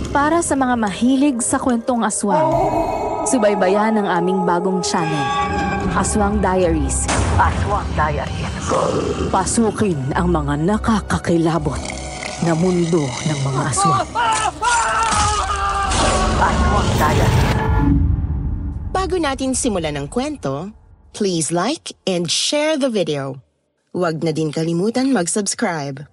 Para sa mga mahilig sa kwentong aswang, subaybayan ang aming bagong channel, Aswang Diaries. Aswang Diaries. Pasukin ang mga nakakakilabot na mundo ng mga aswang. Aswang Diaries. Bago natin simulan ang kwento, please like and share the video. Huwag na din kalimutan mag-subscribe.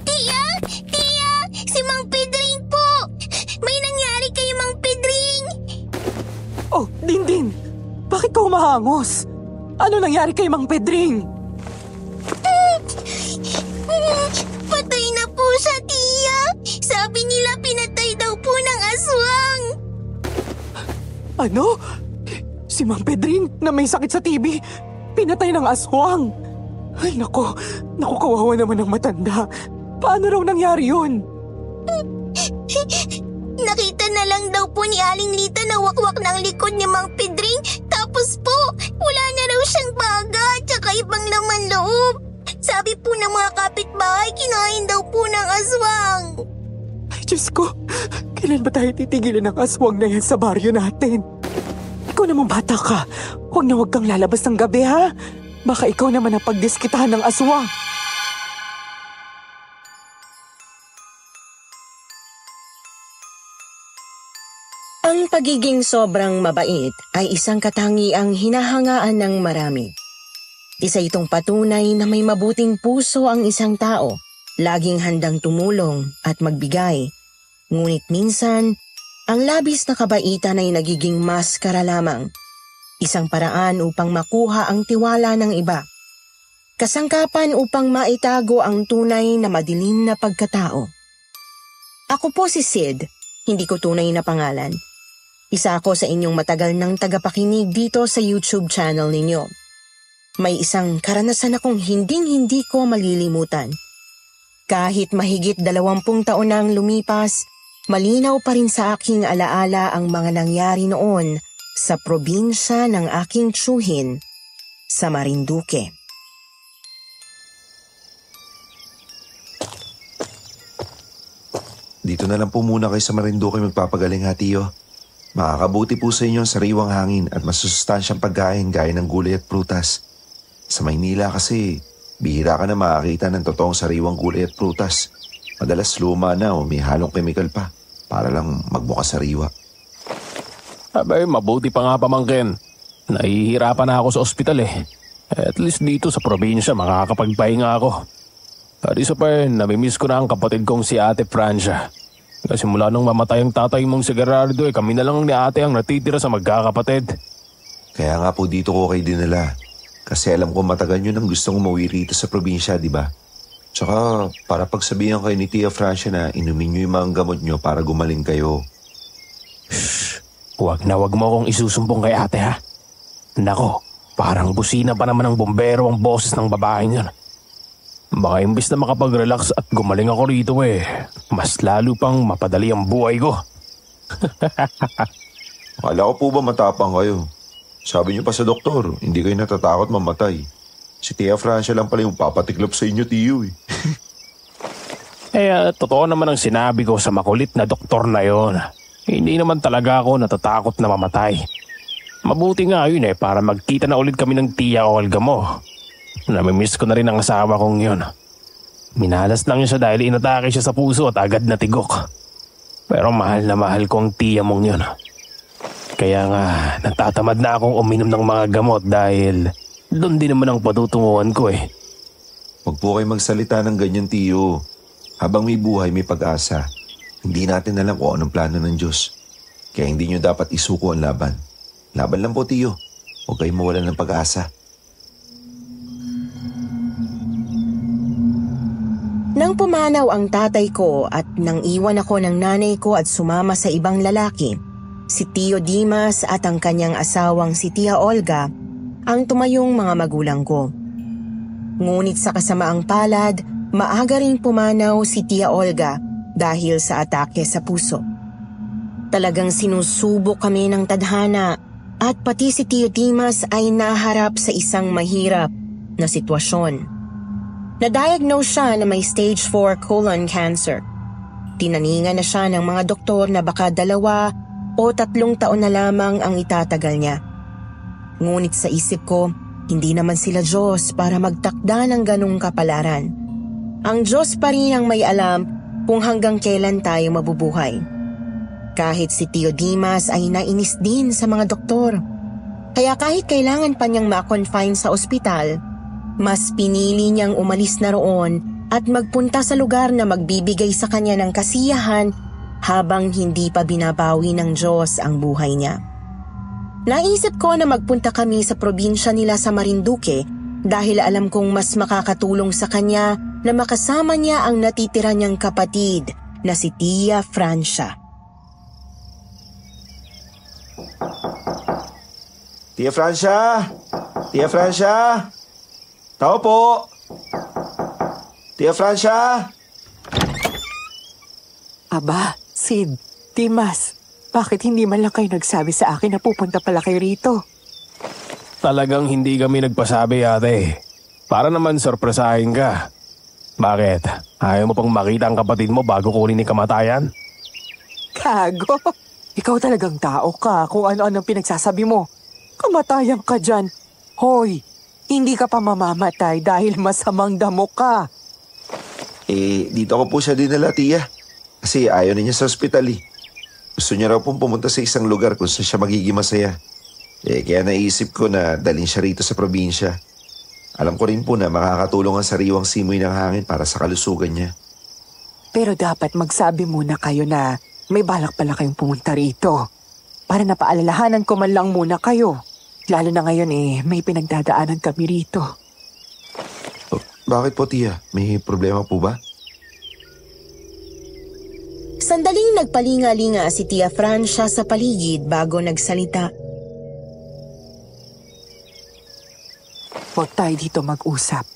Tia! Tia! Si Mang Pedring po! May nangyari kay Mang Pedring! Oh, Dindin! Bakit ka humahangos? Ano nangyari kay Mang Pedring? Patay na po siya, Tia! Sabi nila pinatay daw po ng aswang! Ano? Si Mang Pedring na may sakit sa TB, pinatay ng aswang. Ay, naku, kawawa naman ng matanda. Paano raw nangyari yun? Nakita na lang daw po ni Aling Lita na wakwak ng likod ni Mang Pedring. Tapos po, wala na raw siyang baga at saka ibang laman loob. Sabi po ng mga kapitbahay, kinain daw po ng aswang. Ay, Diyos ko, kailan ba tayo titigilan ng aswang na yan sa baryo natin? Ikaw naman bata ka, huwag kang lalabas ng gabi ha. Baka ikaw naman ang pagdiskitahan ng aswang. Ang pagiging sobrang mabait ay isang katangiang hinahangaan ng marami. Isa itong patunay na may mabuting puso ang isang tao, laging handang tumulong at magbigay. Ngunit minsan, ang labis na kabaitan ay nagiging maskara lamang. Isang paraan upang makuha ang tiwala ng iba. Kasangkapan upang maitago ang tunay na madilim na pagkatao. Ako po si Sid, hindi ko tunay na pangalan. Isa ako sa inyong matagal ng tagapakinig dito sa YouTube channel ninyo. May isang karanasan akong hinding-hindi ko malilimutan. Kahit mahigit 20 taon na ang lumipas, malinaw pa rin sa aking alaala ang mga nangyari noon sa probinsya ng aking tiyuhin sa Marinduque. Dito na lang po muna kayo sa Marinduque magpapagaling ha, Tiyo. Makakabuti po sa inyo ang sariwang hangin at masusustansyang pagkain gaya ng gulay at prutas. Sa Maynila kasi, bihira ka na makakita ng totoong sariwang gulay at prutas. Madalas luma na o may halong chemical pa para lang magbukas sariwa. Abay, mabuti pa nga pamangkin. Nahihirapan na ako sa ospital eh. At least dito sa probinsya makakapagpahinga ako. At isa pa namimiss ko na ang kapatid kong si Ate Francia. Kasi mula nung mamatay ang tatay mong si Gerardo kami na lang ni ate ang natitira sa magkakapatid. Kaya nga po dito ko kayo dinala. Kasi alam ko matagal nyo nang gustong umuwi rito sa probinsya, di ba? Tsaka para pagsabihan kayo ni Tia Francia na inumin nyo yung mga gamot nyo para gumaling kayo. Huwag mo akong isusumbong kay ate ha. Nako, parang busina pa naman ng bumbero ang boses ng babae niyan. Baka imbis na makapag-relax at gumaling ako rito mas lalo pang mapadali ang buhay ko. Akala ko po ba matapang kayo? Sabi niyo pa sa doktor, hindi kayo natatakot mamatay. Si Tia Francia lang pala yung papatiklop sa inyo, Tiyo Totoo naman ang sinabi ko sa makulit na doktor na yon. Hindi naman talaga ako natatakot na mamatay. Mabuti nga yun para magkita na ulit kami ng Tia Olga mo. Namimiss ko na rin ang asawa kong yun. Minalas lang siya dahil inatake siya sa puso at agad natigok. Pero mahal na mahal ko ang tiya mong yun. Kaya nga natatamad na akong uminom ng mga gamot dahil doon din naman ang patutunguhan ko Huwag po kayo magsalita ng ganyan, Tiyo. Habang may buhay, may pag-asa. Hindi natin alam kung anong plano ng Diyos. Kaya hindi nyo dapat isuko ang laban. Laban lang po, Tiyo. Huwag kayong mawalan ng pag-asa. Nang pumanaw ang tatay ko at nang iwan ako ng nanay ko at sumama sa ibang lalaki, si Tio Dimas at ang kanyang asawang si Tia Olga ang tumayong mga magulang ko. Ngunit sa kasamaang palad, maaga ring pumanaw si Tia Olga dahil sa atake sa puso. Talagang sinusubok kami ng tadhana at pati si Tio Dimas ay naharap sa isang mahirap na sitwasyon. Na-diagnose siya na may stage 4 colon cancer. Tinaningan na siya ng mga doktor na baka 2 o 3 taon na lamang ang itatagal niya. Ngunit sa isip ko, hindi naman sila Diyos para magtakda ng ganong kapalaran. Ang Diyos pa rin ang may alam kung hanggang kailan tayo mabubuhay. Kahit si Tio Dimas ay nainis din sa mga doktor. Kaya kahit kailangan pa niyang ma-confine sa ospital, mas pinili niyang umalis na roon at magpunta sa lugar na magbibigay sa kanya ng kasiyahan habang hindi pa binabawi ng Diyos ang buhay niya. Naisip ko na magpunta kami sa probinsya nila sa Marinduque dahil alam kong mas makakatulong sa kanya na makasama niya ang natitira niyang kapatid na si Tia Francia. Tia Francia! Tia Francia! Tao po! Tia Francia! Aba, Sid, Dimas, bakit hindi man lang kayo nagsabi sa akin na pupunta pala kayo rito? Talagang hindi kami nagpasabi, ate. Para naman sorpresahin ka. Bakit? Ayaw mo pang makita ang kapatid mo bago kunin ni kamatayan? Gago! Ikaw talagang tao ka kung ano-anong pinagsasabi mo. Kamatayan ka dyan. Hoy, hindi ka pa mamamatay dahil masamang damo ka. Dito ko po siya dinala, Tia. Kasi ayaw na niya sa ospital eh. Gusto niya raw pong pumunta sa isang lugar kung saan siya magiging masaya. Kaya naisip ko na dalhin siya rito sa probinsya. Alam ko rin po na makakatulong ang sariwang simoy ng hangin para sa kalusugan niya. Pero dapat magsabi muna kayo na may balak pala kayong pumunta rito. Para napaalalahanan ko man lang muna kayo. Lalo na ngayon may pinagdadaanan kami rito. Bakit po, Tia? May problema po ba? Sandaling nagpalinga-linga si Tia Francia sa paligid bago nagsalita. Huwag tayo dito mag-usap.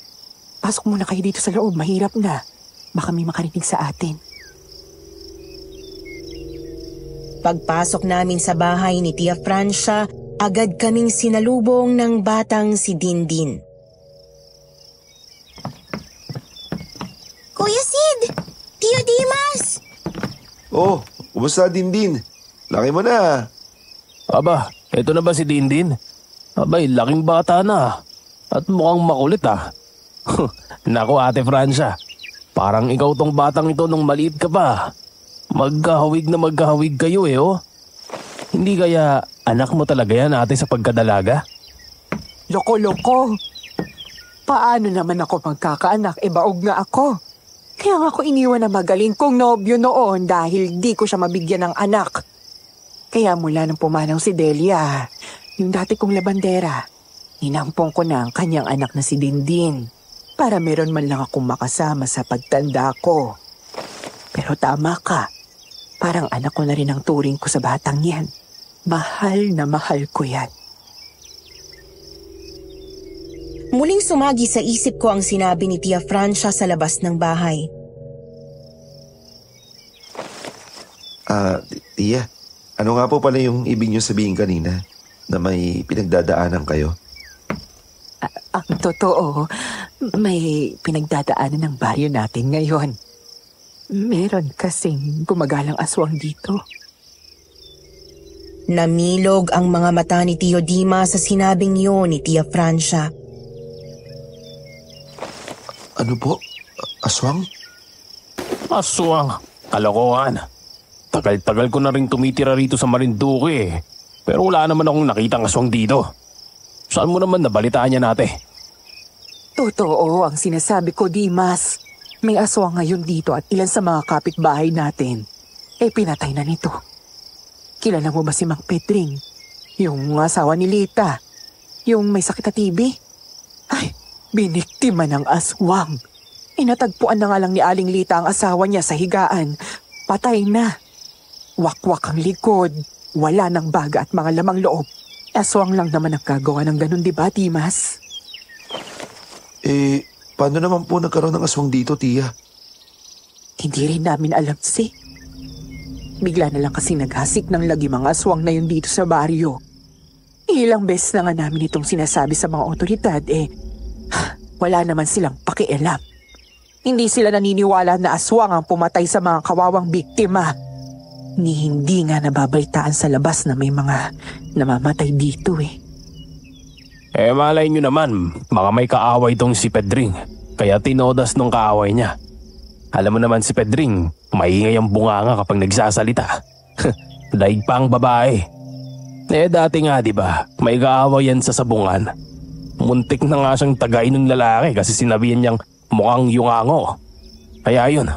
Pasok muna kayo dito sa loob, mahirap na. Baka may makarinig sa atin. Pagpasok namin sa bahay ni Tia Francia, agad kaming sinalubong ng batang si Dindin. Kuya Sid! Tio Dimas! Oh, kumusta Dindin? Laki mo na. Aba, eto na ba si Dindin? Abay, laking bata na. At mukhang makulit ah. Naku, Ate Francia. Parang ikaw tong batang ito nung maliit ka pa. Magkahawig na magkahawig kayo oh. Hindi kaya anak mo talaga yan, ate, sa pagkadalaga? Loko-loko. Paano naman ako magkakaanak? Baog nga ako. Kaya nga ako iniwan na magaling kong nobyo noon dahil di ko siya mabigyan ng anak. Kaya mula nang pumanaw si Delia, yung dati kong labandera, inampong ko na ang kanyang anak na si Dindin para meron man lang akong makasama sa pagtanda ko. Pero tama ka, parang anak ko na rin ang turing ko sa batang yan. Mahal na mahal ko yan. Muling sumagi sa isip ko ang sinabi ni Tia Francia sa labas ng bahay. Tia, ano nga po pala yung ibig niyo sabihin kanina na may pinagdadaanan kayo? Ang totoo, may pinagdadaanan ng baryo natin ngayon. Meron kasing gumagalang aswang dito. Namilog ang mga mata ni Tio Dimas sa sinabing yun ni Tia Francia. Ano po? Aswang? Aswang, kalokohan. Tagal-tagal ko na rin tumitira rito sa Marinduque. Pero wala naman akong nakitang aswang dito. Saan mo naman nabalitaan niya nate? Totoo ang sinasabi ko, Dimas. May aswang ngayon dito at ilan sa mga kapitbahay natin pinatay na nito. Kilala mo ba si Mang Pedring? Yung asawa ni Lita. Yung may sakit na TB? Ay, biniktima ng aswang. Inatagpuan na nga lang ni Aling Lita ang asawa niya sa higaan. Patay na. Wakwak ang likod. Wala ng baga at mga lamang loob. Aswang lang naman ang gagawa ng ganun, di ba, Dimas? Paano naman po nagkaroon ng aswang dito, Tia? Hindi rin namin alam, Bigla na lang kasi naghasik ng lagi mga aswang na yun dito sa baryo. Ilang beses na nga namin itong sinasabi sa mga otoridad, wala naman silang pakialam. Hindi sila naniniwala na aswang ang pumatay sa mga kawawang biktima. Hindi nga nababalitaan sa labas na may mga namamatay dito eh. Malay nyo naman, baka may kaaway tong si Pedring. Kaya tinodas nung kaaway niya. Alam mo naman si Pedring, maingay ang bunganga kapag nagsasalita. Daig pa ang babae. Dati nga diba, may kaaway yan sa sabungan. Muntik na nga siyang tagay ng lalaki kasi sinabihan niyang mukhang yungango. Kaya yun,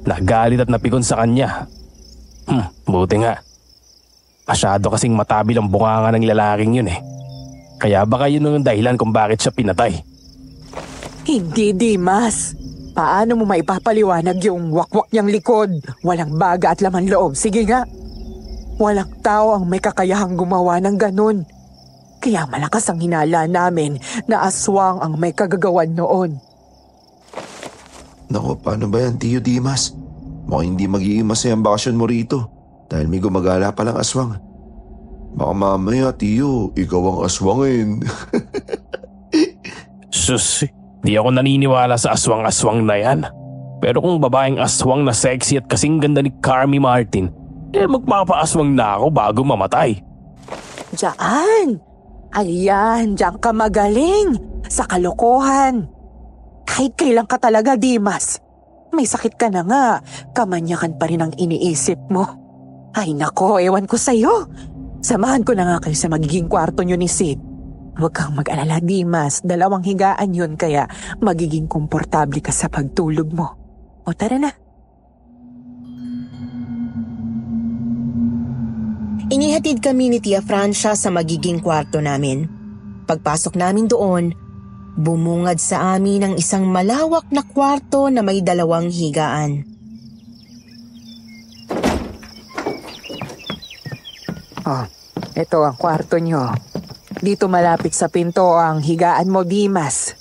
nagalit at napikon sa kanya. Buti nga. Masyado kasing matabil ang bunganga ng lalaking yun eh. Kaya baka yun ang dahilan kung bakit siya pinatay. Hindi, Dimas. Paano mo maipapaliwanag yung wakwak niyang likod? Walang baga at laman loob. Sige nga. Walang tao ang may kakayahang gumawa ng ganun. Kaya malakas ang hinala namin na aswang ang may kagagawan noon. Naku, paano ba yan, Tio Dimas? Mukhang hindi magiging masayang bakasyon mo rito dahil may gumagala palang aswang. Baka mamaya, Tio, ikaw ang aswangin. Sus, di ako naniniwala sa aswang-aswang na yan. Pero kung babaeng aswang na sexy at kasing ganda ni Carmi Martin, magpapaaswang na ako bago mamatay. Diyan! Ayan, diyan ka magaling! Sa kalokohan! Kahit kailan ka talaga, Dimas. May sakit ka na nga, kamanyakan pa rin ang iniisip mo. Ay nako, ewan ko sa'yo. Samahan ko na nga kayo sa magiging kwarto nyo ni Sid. Huwag kang mag-alala, Dimas. 2 higaan yun kaya magiging komportable ka sa pagtulog mo. O tara na. Inihatid kami ni Tia Francia sa magiging kwarto namin. Pagpasok namin doon, bumungad sa amin ang isang malawak na kwarto na may 2 higaan. Oh, ito ang kwarto nyo. Dito malapit sa pinto ang higaan mo, Dimas.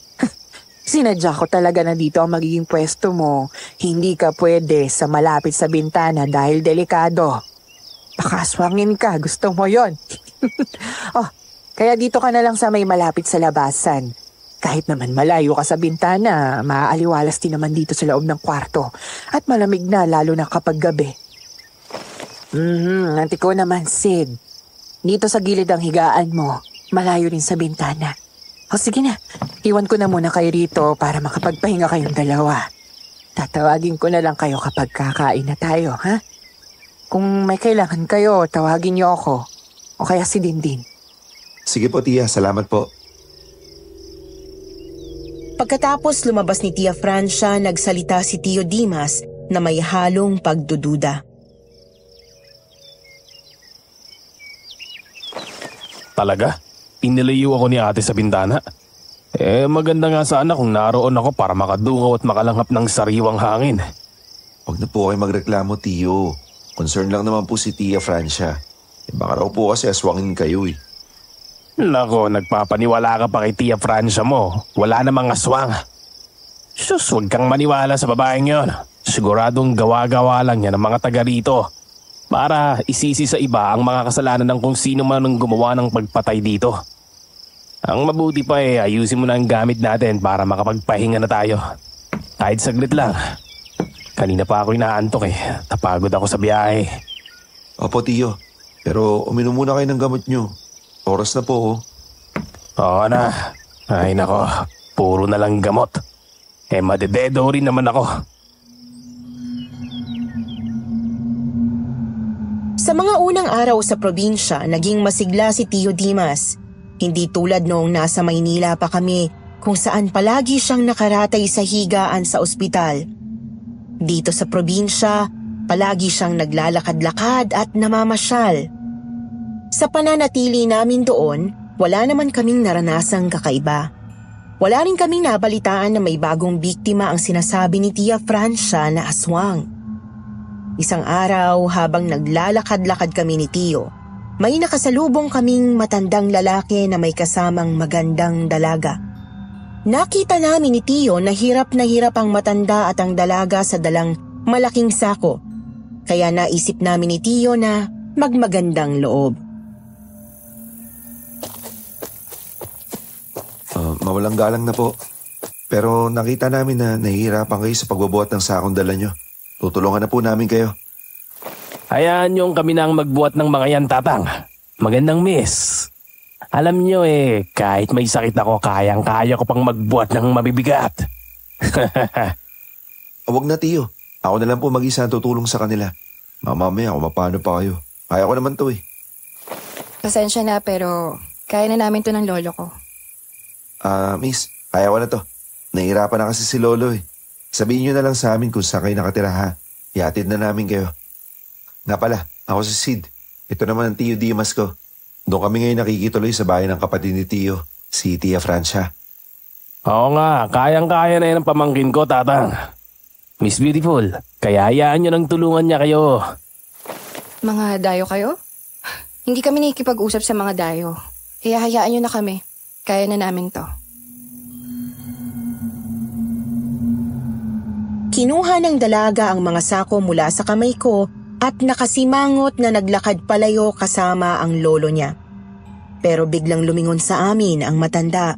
Sinadya ko talaga na dito ang magiging pwesto mo. Hindi ka pwede sa malapit sa bintana dahil delikado. Baka aswangin ka, gusto mo yon. Oh, kaya dito ka na lang sa may malapit sa labasan. Kahit naman malayo ka sa bintana, maaaliwalas din naman dito sa loob ng kwarto. At malamig na lalo na kapag gabi. Nanti ko naman, Sid. Dito sa gilid ang higaan mo. Malayo rin sa bintana. O sige na, iwan ko na muna kayo rito para makapagpahinga kayong 2. Tatawagin ko na lang kayo kapag kakain na tayo, ha? Kung may kailangan kayo, tawagin niyo ako. O kaya si Dindin. Sige po, Tia. Salamat po. Pagkatapos lumabas ni Tia Francia, nagsalita si Tio Dimas na may halong pagdududa. Talaga? Inilayo ako ni ate sa bintana? Maganda nga sana kung naroon ako para makadungaw at makalanghap ng sariwang hangin. Huwag na po kayo magreklamo, Tio. Concern lang naman po si Tia Francia. Baka raw po kasi aswangin kayo eh. Nako, nagpapaniwala ka pa kay Tia Francia mo. Wala namang aswang. Sus, huwag kang maniwala sa babaeng yon. Siguradong gawa-gawa lang yan ng mga taga rito. Para isisi sa iba ang mga kasalanan ng kung sino man ang gumawa ng pagpatay dito. Ang mabuti pa ayusin mo na ang gamit natin para makapagpahinga na tayo. Kahit saglit lang. Kanina pa ako inaantok Napagod ako sa biyahe. Opo, Tio. Pero uminom muna kayo ng gamot nyo. Oras na po, Oo na. Ay nako, puro na lang gamot. Madededo rin naman ako. Sa mga unang araw sa probinsya, naging masigla si Tio Dimas. Hindi tulad noong nasa Maynila pa kami kung saan palagi siyang nakaratay sa higaan sa ospital. Dito sa probinsya, palagi siyang naglalakad-lakad at namamasyal. Sa pananatili namin doon, wala naman kaming naranasang kakaiba. Wala rin kaming nabalitaan na may bagong biktima ang sinasabi ni Tia Francia na aswang. Isang araw habang naglalakad-lakad kami ni Tio, may nakasalubong kaming matandang lalaki na may kasamang magandang dalaga. Nakita namin ni Tio na hirap ang matanda at ang dalaga sa dalang malaking sako. Kaya naisip namin ni Tio na magmagandang loob. Mawalang galang na po. Pero nakita namin na nahihirapan kayo sa pagbabuhat ng sakong dala nyo. Tutulungan na po namin kayo. Hayaan niyong kami na ang magbuhat ng mga yan, Tatang. Magandang miss. Alam niyo kahit may sakit ako, kayang-kaya ko pang magbuhat ng mabibigat. Huwag na, Tiyo. Ako na lang po mag-isa ang tutulong sa kanila. Mamaya kung mapano pa kayo. Kaya ko naman to eh. Pasensya na pero kaya na namin to ng lolo ko. Miss, kaya ko na to. Nahihirapan na kasi si Lolo eh. Sabihin niyo na lang sa amin kung saan kayo nakatira ha. Ihatid na namin kayo. Nga pala, ako si Sid. Ito naman ang Tiyo Dimas ko. Doon kami ngayon nakikituloy sa bahay ng kapatid ni Tiyo, si Tia Francia. Oo nga, kayang-kaya na yan ang pamangkin ko, Tatang. Miss Beautiful, kaya hayaan niyo nang tulungan niya kayo. Mga dayo kayo? Hindi kami nakikipag-usap sa mga dayo. Kaya hayaan nyo na kami. Kaya na namin to. Kinuha ng dalaga ang mga sako mula sa kamay ko at nakasimangot na naglakad palayo kasama ang lolo niya. Pero biglang lumingon sa amin ang matanda.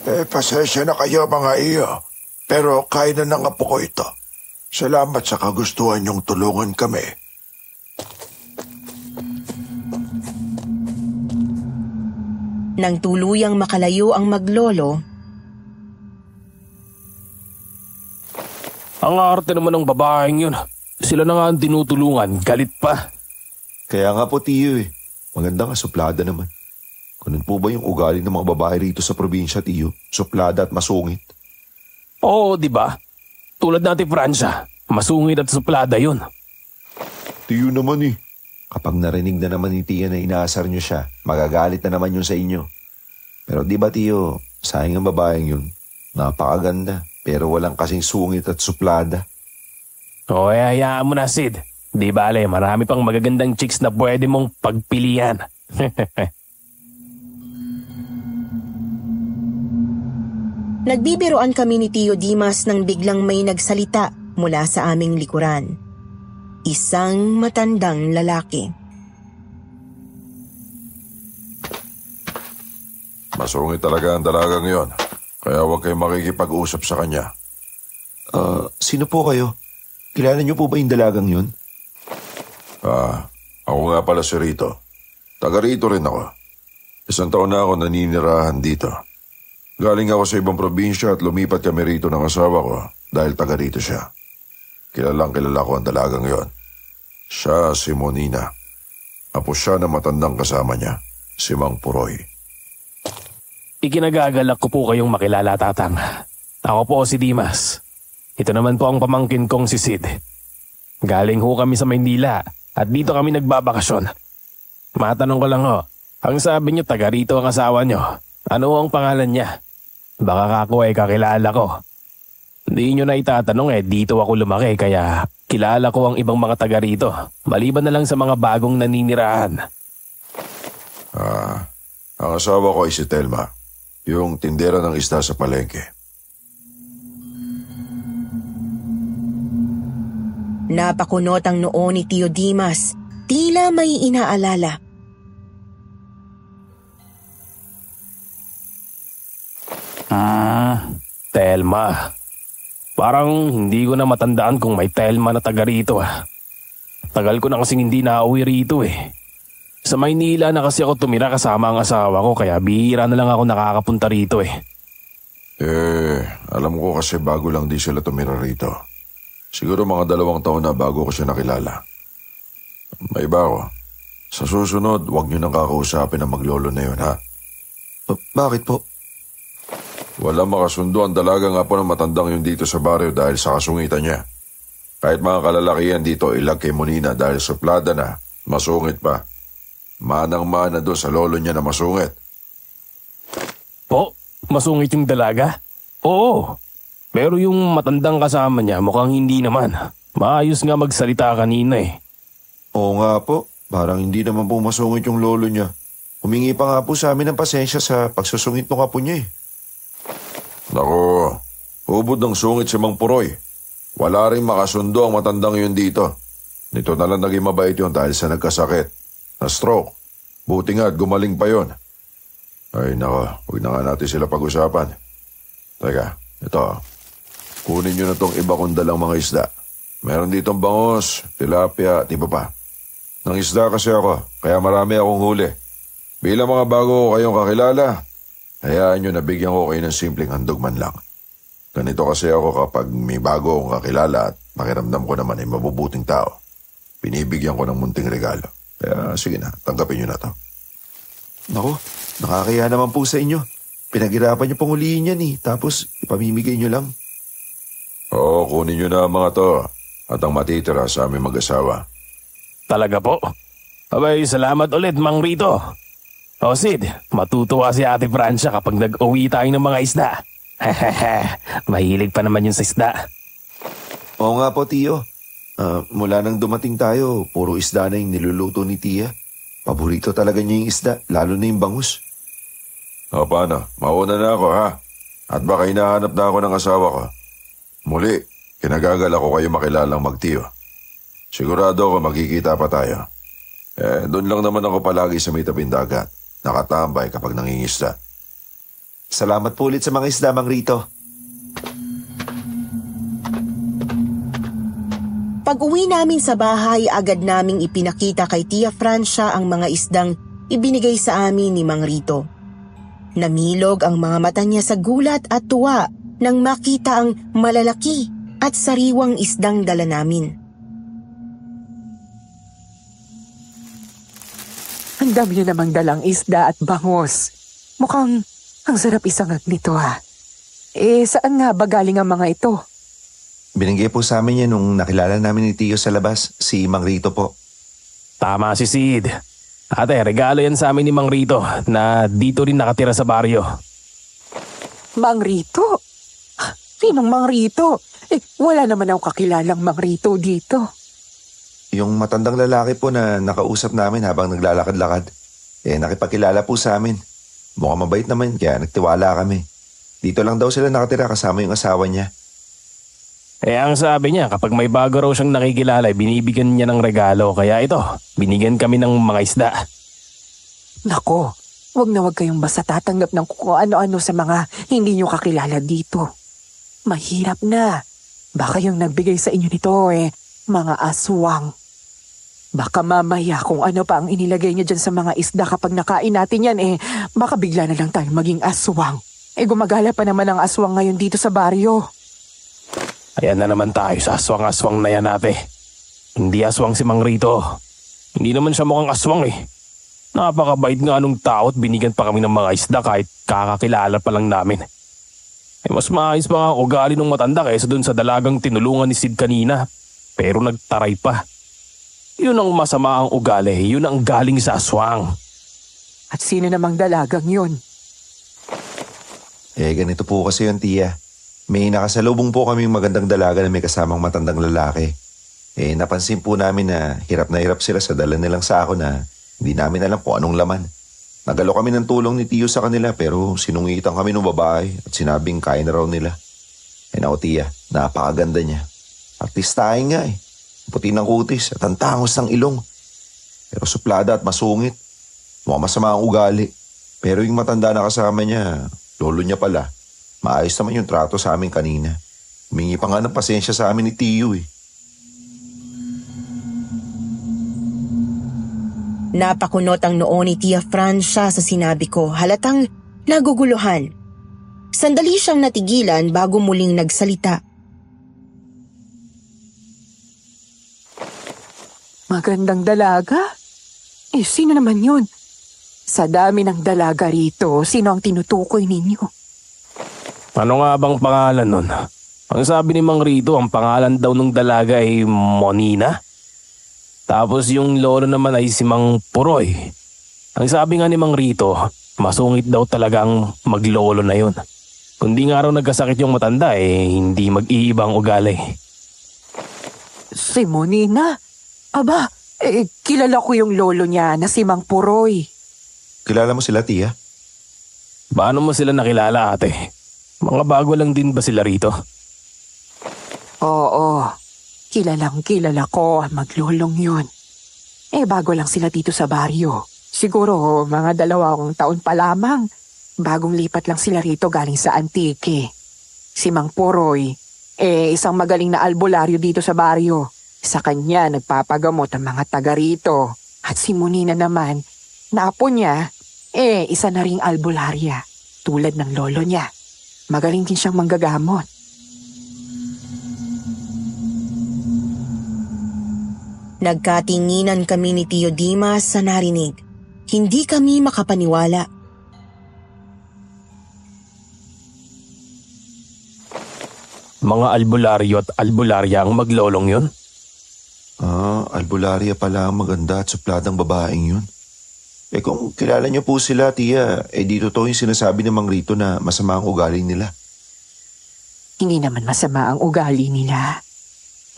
Pasensya na kayo mga iyo. Pero kaya na ng apo ko ito. Salamat sa kagustuhan niyong tulungan kami. Nang tuluyang makalayo ang maglolo, Ang arte naman ng babaeng yun. Sila na nga ang tinutulungan, galit pa. Kaya nga po, Tiyo eh. Maganda nga, suplada naman. Ganun po ba yung ugali ng mga babae rito sa probinsya, Tiyo? Suplada at masungit? Oo, di ba? Tulad natin, Francia. Masungit at suplada yun. Tiyo naman eh. Kapag narinig na naman ni Tia na inaasar niyo siya, magagalit na naman yun sa inyo. Pero di ba, Tiyo, sayang ang babaeng yun. Napakaganda, pero walang kasing sungit at suplada. O, hayaan mo na, Sid. Di bale, marami pang magagandang chicks na pwede mong pagpilian. nagbibiroan kami ni Tio Dimas nang biglang may nagsalita mula sa aming likuran. Isang matandang lalaki. Masungit talaga ang dalagang yon. Kaya huwag kayong makikipag-usap sa kanya. Sino po kayo? Kilala niyo po ba yung dalagang yun? Ako nga pala si Rito. Taga rito rin ako. 1 taon na ako naninirahan dito. Galing ako sa ibang probinsya at lumipat kami rito ng asawa ko dahil taga rito siya. Kilalang kilala ko ang dalagang yon. Siya si Monina. Apo siya na matandang kasama niya, si Mang Puroy. Ikinagagalak ko po kayong makilala, Tatang. Ako po si Dimas. Ito naman po ang pamangkin kong si Sid. Galing ho kami sa Maynila at dito kami nagbabakasyon. Matanong ko lang ho, ang sabi niyo taga rito ang asawa niyo. Ano ang pangalan niya? Baka ako ay kakilala ko. Hindi niyo na itatanong dito ako lumaki kaya kilala ko ang ibang mga taga rito. Maliban na lang sa mga bagong naninirahan. Ang asawa ko ay si Telma. Yung tindera ng isda sa palengke. Napakunot ang noo ni Tio Dimas. Tila may inaalala. Telma. Parang hindi ko na matandaan kung may Telma na taga rito. Tagal ko na kasing hindi nauwi rito eh. Sa Maynila na kasi ako tumira kasama ang asawa ko kaya bihira na lang ako nakakapunta rito eh. Alam ko kasi bago lang di sila tumira rito. Siguro mga 2 taon na bago ko siya nakilala. May iba ako. Sa susunod, huwag niyo nang kakausapin ang maglolo na yun, ha? Bakit po? Wala makasundo ang dalaga nga po ng matandang yun dito sa baryo dahil sa kasungitan niya. Kahit mga kalalakihan dito ilag kay Monina dahil suplada na, masungit pa. Manang-mana doon sa lolo niya na masungit. Po? Masungit yung dalaga? Oo. Pero yung matandang kasama niya mukhang hindi naman. Maayos nga magsalita kanina eh. Oo nga po. Parang hindi naman po masungit yung lolo niya. Humingi pa nga po sa amin ng pasensya sa pagsusungit ng apo niya eh. Naku, hubod ng sungit si Mang Puroy. Wala rin makasundo ang matandang yun dito. Nito na lang naging mabait yun dahil sa nagkasakit. Na stroke. Buti nga at gumaling pa yon. Ay nako, huwag na nga natin sila pag-usapan. Teka, ito. Kunin nyo na tong iba kong dalang mga isda. Meron ditong bangos, tilapia at iba pa. Nang isda kasi ako, kaya marami akong huli. Bilang mga bago ko kayong kakilala, hayaan nyo na bigyan ko kayo ng simpleng handog man lang. Ganito kasi ako kapag may bago akong kakilala at pakiramdam ko naman ay mabubuting tao. Binibigyan ko ng munting regalo. Kaya sige na, tanggapin nyo na to. Naku, nakakaya naman po sa inyo. Pinaghirapan niyo pang ulihin yan tapos ipamimigay niyo lang. Oo, kunin nyo na ang mga to at ang matitira sa aming mag-asawa. Talaga po? Abay, salamat ulit, Mang Rito. O Sid, matutuwa si Ate Francia kapag nag-uwi tayo ng mga isda. Mahilig pa naman yun sa isda. Oo nga po, Tiyo. Mula nang dumating tayo, puro isda na yung niluluto ni Tia. Paborito talaga niya yung isda, lalo na yung bangus. O paano, mauna na ako ha? At baka hinahanap na ako ng asawa ko. Muli, kinagagal ako kayo makilalang magtiyo. Sigurado ako magkikita pa tayo. Doon lang naman ako palagi sa may tabing dagat. Nakatambay kapag nangingisda. Salamat po ulit sa mga isda, Mang Rito. Pag-uwi namin sa bahay, agad naming ipinakita kay Tia Francia ang mga isdang ibinigay sa amin ni Mang Rito. Namilog ang mga mata niya sa gulat at tuwa nang makita ang malalaki at sariwang isdang dala namin. Ang dami niyo namang dalang isda at bangos. Mukhang ang sarap isangag nito saan nga ba galing ang mga ito? Binigay po sa amin yan nung nakilala namin ni Tiyo sa labas, si Mang Rito po. Tama si Sid. Ate, regalo yan sa amin ni Mang Rito na dito rin nakatira sa baryo. Mang Rito? Sinong Mang Rito? Wala naman akong kakilalang Mang Rito dito. Yung matandang lalaki po na nakausap namin habang naglalakad-lakad. Nakipagkilala po sa amin. Mukhang mabait naman kaya nagtiwala kami. Dito lang daw sila nakatira kasama yung asawa niya. Ang sabi niya kapag may bago raw siyang nakikilala, binibigyan niya ng regalo. Kaya ito, binigyan kami ng mga isda. Nako, wag na wag kayong basta tatanggap ng kung ano-ano sa mga hindi niyo kakilala dito. Mahirap na. Baka yung nagbigay sa inyo nito mga aswang. Baka mamaya kung ano pa ang inilagay niya dyan sa mga isda kapag nakain natin yan baka bigla na lang tayo maging aswang. Gumagala pa naman ang aswang ngayon dito sa baryo. Ayan na naman tayo sa aswang-aswang na yan, ate. Hindi aswang si Mang Rito. Hindi naman siya mukhang aswang Napakabait nga nung tao at binigyan pa kami ng mga isda kahit kakakilala pa lang namin. Mas maayos pa nga ang ugali ng matanda kaysa dun sa dalagang tinulungan ni Sid kanina. Pero nagtaray pa. Yun ang masama ang ugali. Yun ang galing sa aswang. At sino namang dalagang yun? Ganito po kasi yun, Tia. May nakasalubong po kaming magandang dalaga na may kasamang matandang lalaki. Napansin po namin na hirap sila sa dala nilang sako na hindi namin alam kung anong laman. Nagalo kami ng tulong ni Tiyo sa kanila pero sinungitan kami ng babae at sinabing kaya na raw nila. Naku, Tia, napakaganda niya. Artistahin nga Puti ng kutis at ang tangos ng ilong. Pero suplada at masungit. Mukhang masama ang ugali. Pero yung matanda na kasama niya, lolo niya pala. Maayos naman yung trato sa amin kanina. Humingi pa nga ng pasensya sa amin ni Tiyo Napakunot ang noo ni Tia Francia sa sinabi ko, halatang naguguluhan. Sandali siyang natigilan bago muling nagsalita. Magandang dalaga? Sino naman yun? Sa dami ng dalaga rito, sino ang tinutukoy ninyo? Ano nga bang pangalan nun? Ang sabi ni Mang Rito, ang pangalan daw ng dalaga ay Monina. Tapos yung lolo naman ay si Mang Puroy. Ang sabi nga ni Mang Rito, masungit daw talagang maglolo na yun. Kundi nga raw nagkasakit yung matanda hindi mag-iibang ugali. Si Monina? Aba, kilala ko yung lolo niya na si Mang Puroy. Kilala mo sila, Tia? Paano mo sila nakilala, ate? Mga bago lang din ba sila rito? Oo, kilalang kilala ko ang maglolong yun. Bago lang sila dito sa baryo. Siguro mga 2 taon pa lamang. Bagong lipat lang sila rito galing sa Antique. Si Mang Poroy, isang magaling na albularyo dito sa baryo. Sa kanya nagpapagamot ang mga taga rito. At si Munina naman, na apo niya, isa na ring albularya. Tulad ng lolo niya. Magaling din siyang manggagamot. Nagkatinginan kami ni Tio Dimas sa narinig. Hindi kami makapaniwala. Mga albularyo at albularya ang maglolong yun? Albularya pala ang maganda at supladang babaeng yun. Kung kilala niyo po sila, tiya, di totoo yung sinasabi ni Mang Rito na masama ang ugali nila. Hindi naman masama ang ugali nila.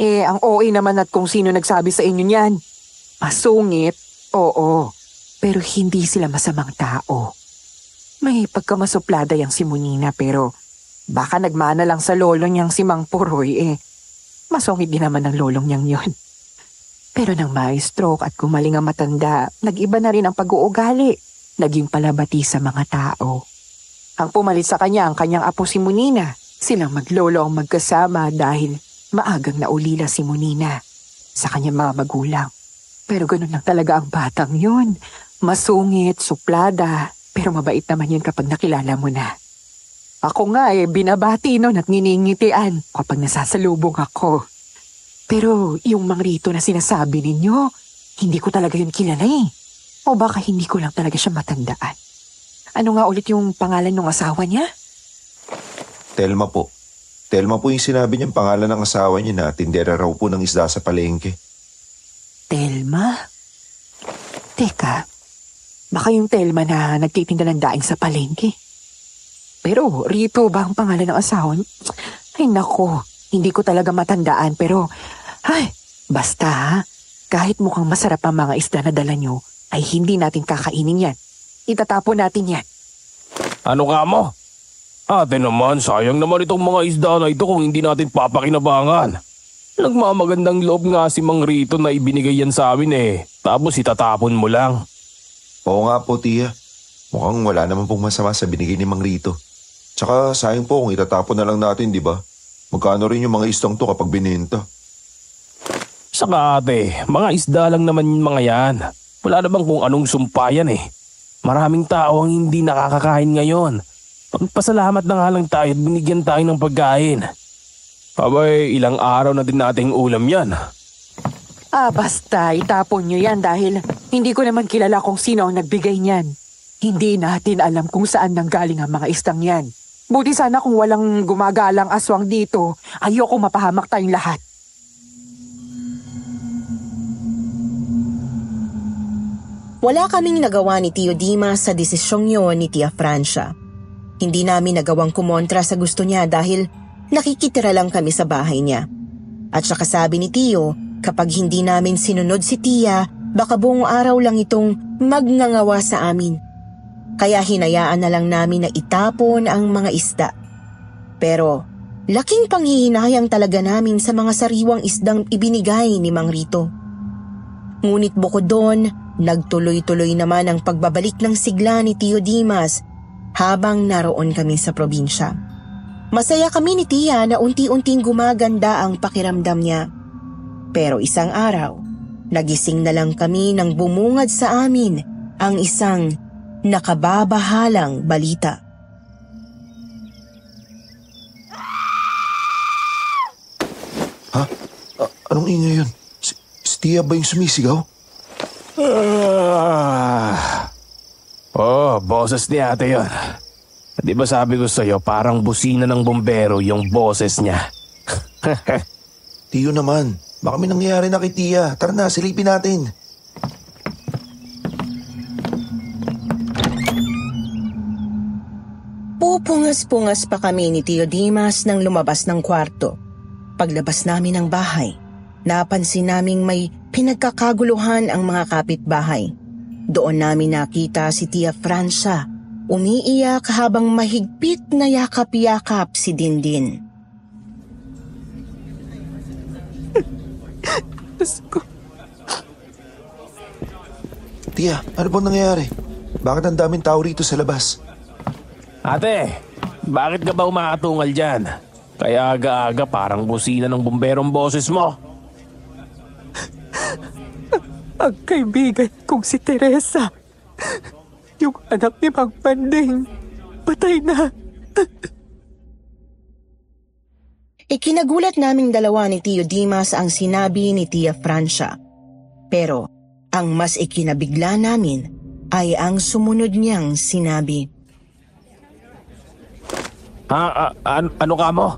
Ang OA naman at kung sino nagsabi sa inyo niyan. Masungit, oo. Pero hindi sila masamang tao. May pagkamasuplada yang si Munina pero baka nagmana lang sa lolo niyang si Mang Poroy masungit din naman ang lolong niyang yon. Pero nang ma-stroke at gumaling ang matanda, nag-iba na rin ang pag-uugali. Naging palabati sa mga tao. Ang pumalit sa kanya ang kanyang apo si Munina. Silang maglolo ang magkasama dahil maagang naulila si Munina sa kanyang mga magulang. Pero ganun lang talaga ang batang yon. Masungit, suplada, pero mabait naman yun kapag nakilala mo na. Ako nga binabati nun at niningitian kapag nasasalubong ako. Pero yung Mang Rito na sinasabi ninyo, hindi ko talaga yun kilala O baka hindi ko lang talaga siya matandaan. Ano nga ulit yung pangalan ng asawa niya? Telma po. Telma po yung sinabi niyang pangalan ng asawa niya na tindera raw po ng isda sa palengke. Telma? Teka, baka yung Telma na nagtitinda ng daing sa palengke. Pero Rito ba ang pangalan ng asawa niya? Ay nako, hindi ko talaga matandaan pero basta kahit mukhang masarap ang mga isda na dala niyo ay hindi natin kakainin yan. Itatapon natin yan. Ano ka mo? Ate naman, sayang naman itong mga isda na ito kung hindi natin papakinabangan. Nagmamagandang loob nga si Mang Rito na ibinigay yan sa amin tapos itatapon mo lang. Oo nga po, tiya. Mukhang wala naman pong masama sa binigay ni Mang Rito. Tsaka sayang po kung itatapon na lang natin, di ba? Magkano rin yung mga istang to kapag binenta? Saka ate, mga isda lang naman yung mga yan. Wala naman kung anong sumpayan Maraming tao ang hindi nakakakain ngayon. Pagpasalamat na nga lang tayo at binigyan tayo ng pagkain. Abay, ilang araw na din nating ulam yan. Basta itapon nyo yan dahil hindi ko naman kilala kung sino ang nagbigay niyan. Hindi natin alam kung saan nanggaling ang mga istang yan. Buti sana kung walang gumagalang aswang dito, ayoko mapahamak tayong lahat. Wala kaming nagawa ni Tio Dimas sa desisyong yon ni Tia Francia. Hindi namin nagawang kumontra sa gusto niya dahil nakikitira lang kami sa bahay niya. At saka sabi ni Tio, kapag hindi namin sinunod si Tia, baka buong araw lang itong magngangawa sa amin. Kaya hinayaan na lang namin na itapon ang mga isda. Pero laking panghihinayang talaga namin sa mga sariwang isdang ibinigay ni Mang Rito. Ngunit bukod doon, nagtuloy-tuloy naman ang pagbabalik ng sigla ni Tio Dimas habang naroon kami sa probinsya. Masaya kami ni Tia na unti-unting gumaganda ang pakiramdam niya. Pero isang araw, nagising na lang kami nang bumungad sa amin ang isang nakababahalang balita. Ha? Anong ingay yun? Si Tia ba yung sumisigaw? Boses ni ate yun. Di ba sabi ko sa'yo parang busina ng bumbero yung boses niya? Tiyo naman, baka may nangyayari na kay Tia. Tara na, silipin natin. Pupungas-pungas pa kami ni Tio Dimas nang lumabas ng kwarto. Paglabas namin ng bahay, napansin naming may pinagkakaguluhan ang mga kapitbahay. Doon namin nakita si Tia Francia, umiiyak habang mahigpit na yakap-yakap si Dindin. Tia, ano bang nangyayari? Bakit ang daming tao rito sa labas? Ate, bakit ka ba umaatungal dyan? Kaya aga-aga parang busina ng bumberong boses mo. Ang kaibigan kong si Teresa. Yung anak ni Mang Panding. Patay na. Ikinagulat naming dalawa ni Tio Dimas ang sinabi ni Tia Francia. Pero ang mas ikinabigla namin ay ang sumunod niyang sinabi. Ano ka mo?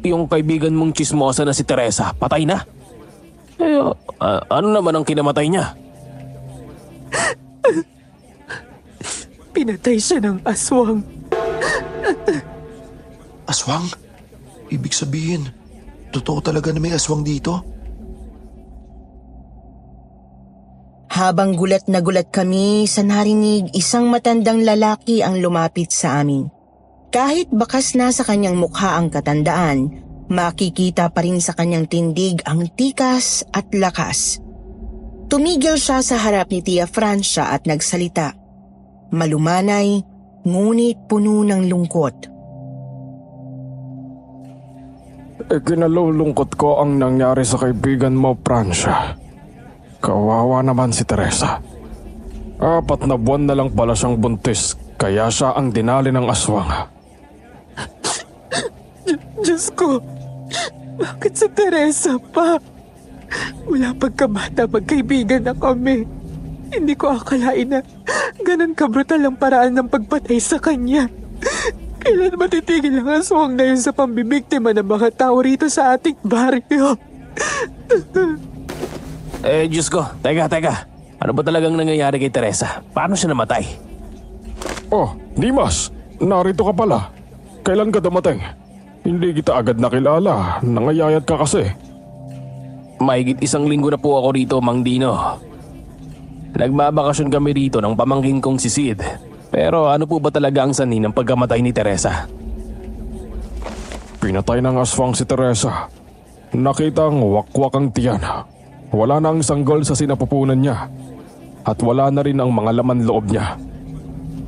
Yung kaibigan mong chismosa na si Teresa, patay na? Ano naman ang kinamatay niya? Pinatay siya ng aswang. Aswang? Ibig sabihin, totoo talaga na may aswang dito? Habang gulat na gulat kami sa narinig, isang matandang lalaki ang lumapit sa amin. Kahit bakas na sa kanyang mukha ang katandaan, makikita pa rin sa kanyang tindig ang tikas at lakas. Tumigil siya sa harap ni Tia Francia at nagsalita. Malumanay, ngunit puno ng lungkot. Kinalulungkot ko ang nangyari sa kaibigan mo, Francia. Kawawa naman si Teresa. 4 na buwan na lang pala siyang buntis, kaya siya ang dinali ng aswang. Diyos ko, bakit si Teresa pa? Wala pagkabata magkaibigan na kami. Hindi ko akalain na ganun kabrutal ang paraan ng pagpatay sa kanya. Kailan matitigil ang aswang na yun sa pambibiktima ng mga tao rito sa ating baryo? Diyos ko, teka. Ano ba talagang nangyayari kay Teresa? Paano siya namatay? Oh, Dimas, narito ka pala. Kailan ka dumating? Hindi kita agad nakilala. Nangayayat ka kasi. Mahigit 1 linggo na po ako rito, Mang Dino. Nagbabakasyon kami rito ng pamangkin kong si Sid. Pero ano po ba talaga ang sanhi ng pagkamatay ni Teresa? Pinatay ng aswang si Teresa. Nakitang wakwak ang tiyan. Wala na ang sanggol sa sinapupunan niya. At wala na rin ang mga laman loob niya.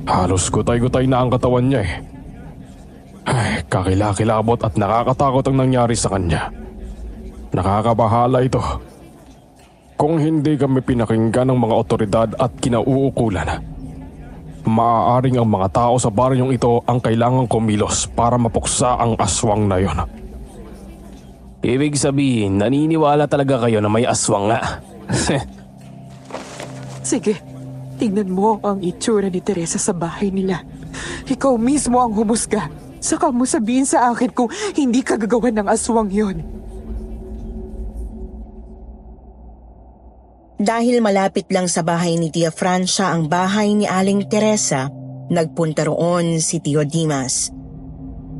Halos gutay-gutay na ang katawan niya eh. Ay, kakilakilabot at nakakatakot ang nangyari sa kanya. Nakakabahala ito. Kung hindi kami pinakinggan ng mga otoridad at kinauukulan, maaaring ang mga tao sa baryong ito ang kailangang kumilos para mapuksa ang aswang na yon. Ibig sabihin, naniniwala talaga kayo na may aswang nga. Sige, tignan mo ang itsura ni Teresa sa bahay nila. Ikaw mismo ang humusga. Saka mo sabihin sa akin kung hindi ka gagawa ng aswang yon. Dahil malapit lang sa bahay ni Tia Francia ang bahay ni Aling Teresa, nagpunta roon si Tio Dimas.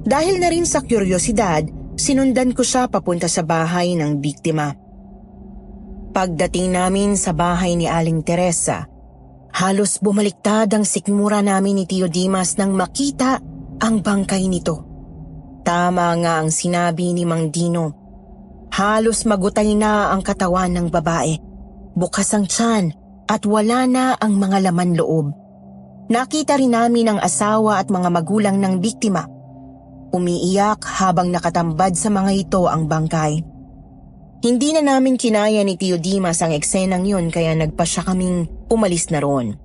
Dahil na rin sa kuryosidad, sinundan ko siya papunta sa bahay ng biktima. Pagdating namin sa bahay ni Aling Teresa, halos bumaliktad ang sikmura namin ni Tio Dimas nang makita ang bangkay nito. Tama nga ang sinabi ni Mang Dino. Halos magutay na ang katawan ng babae. Bukas ang tiyan at wala na ang mga laman loob. Nakita rin namin ang asawa at mga magulang ng biktima. Umiiyak habang nakatambad sa mga ito ang bangkay. Hindi na namin kinaya ni Tio Dimas ang eksenang yun kaya nagpasya kaming umalis na roon.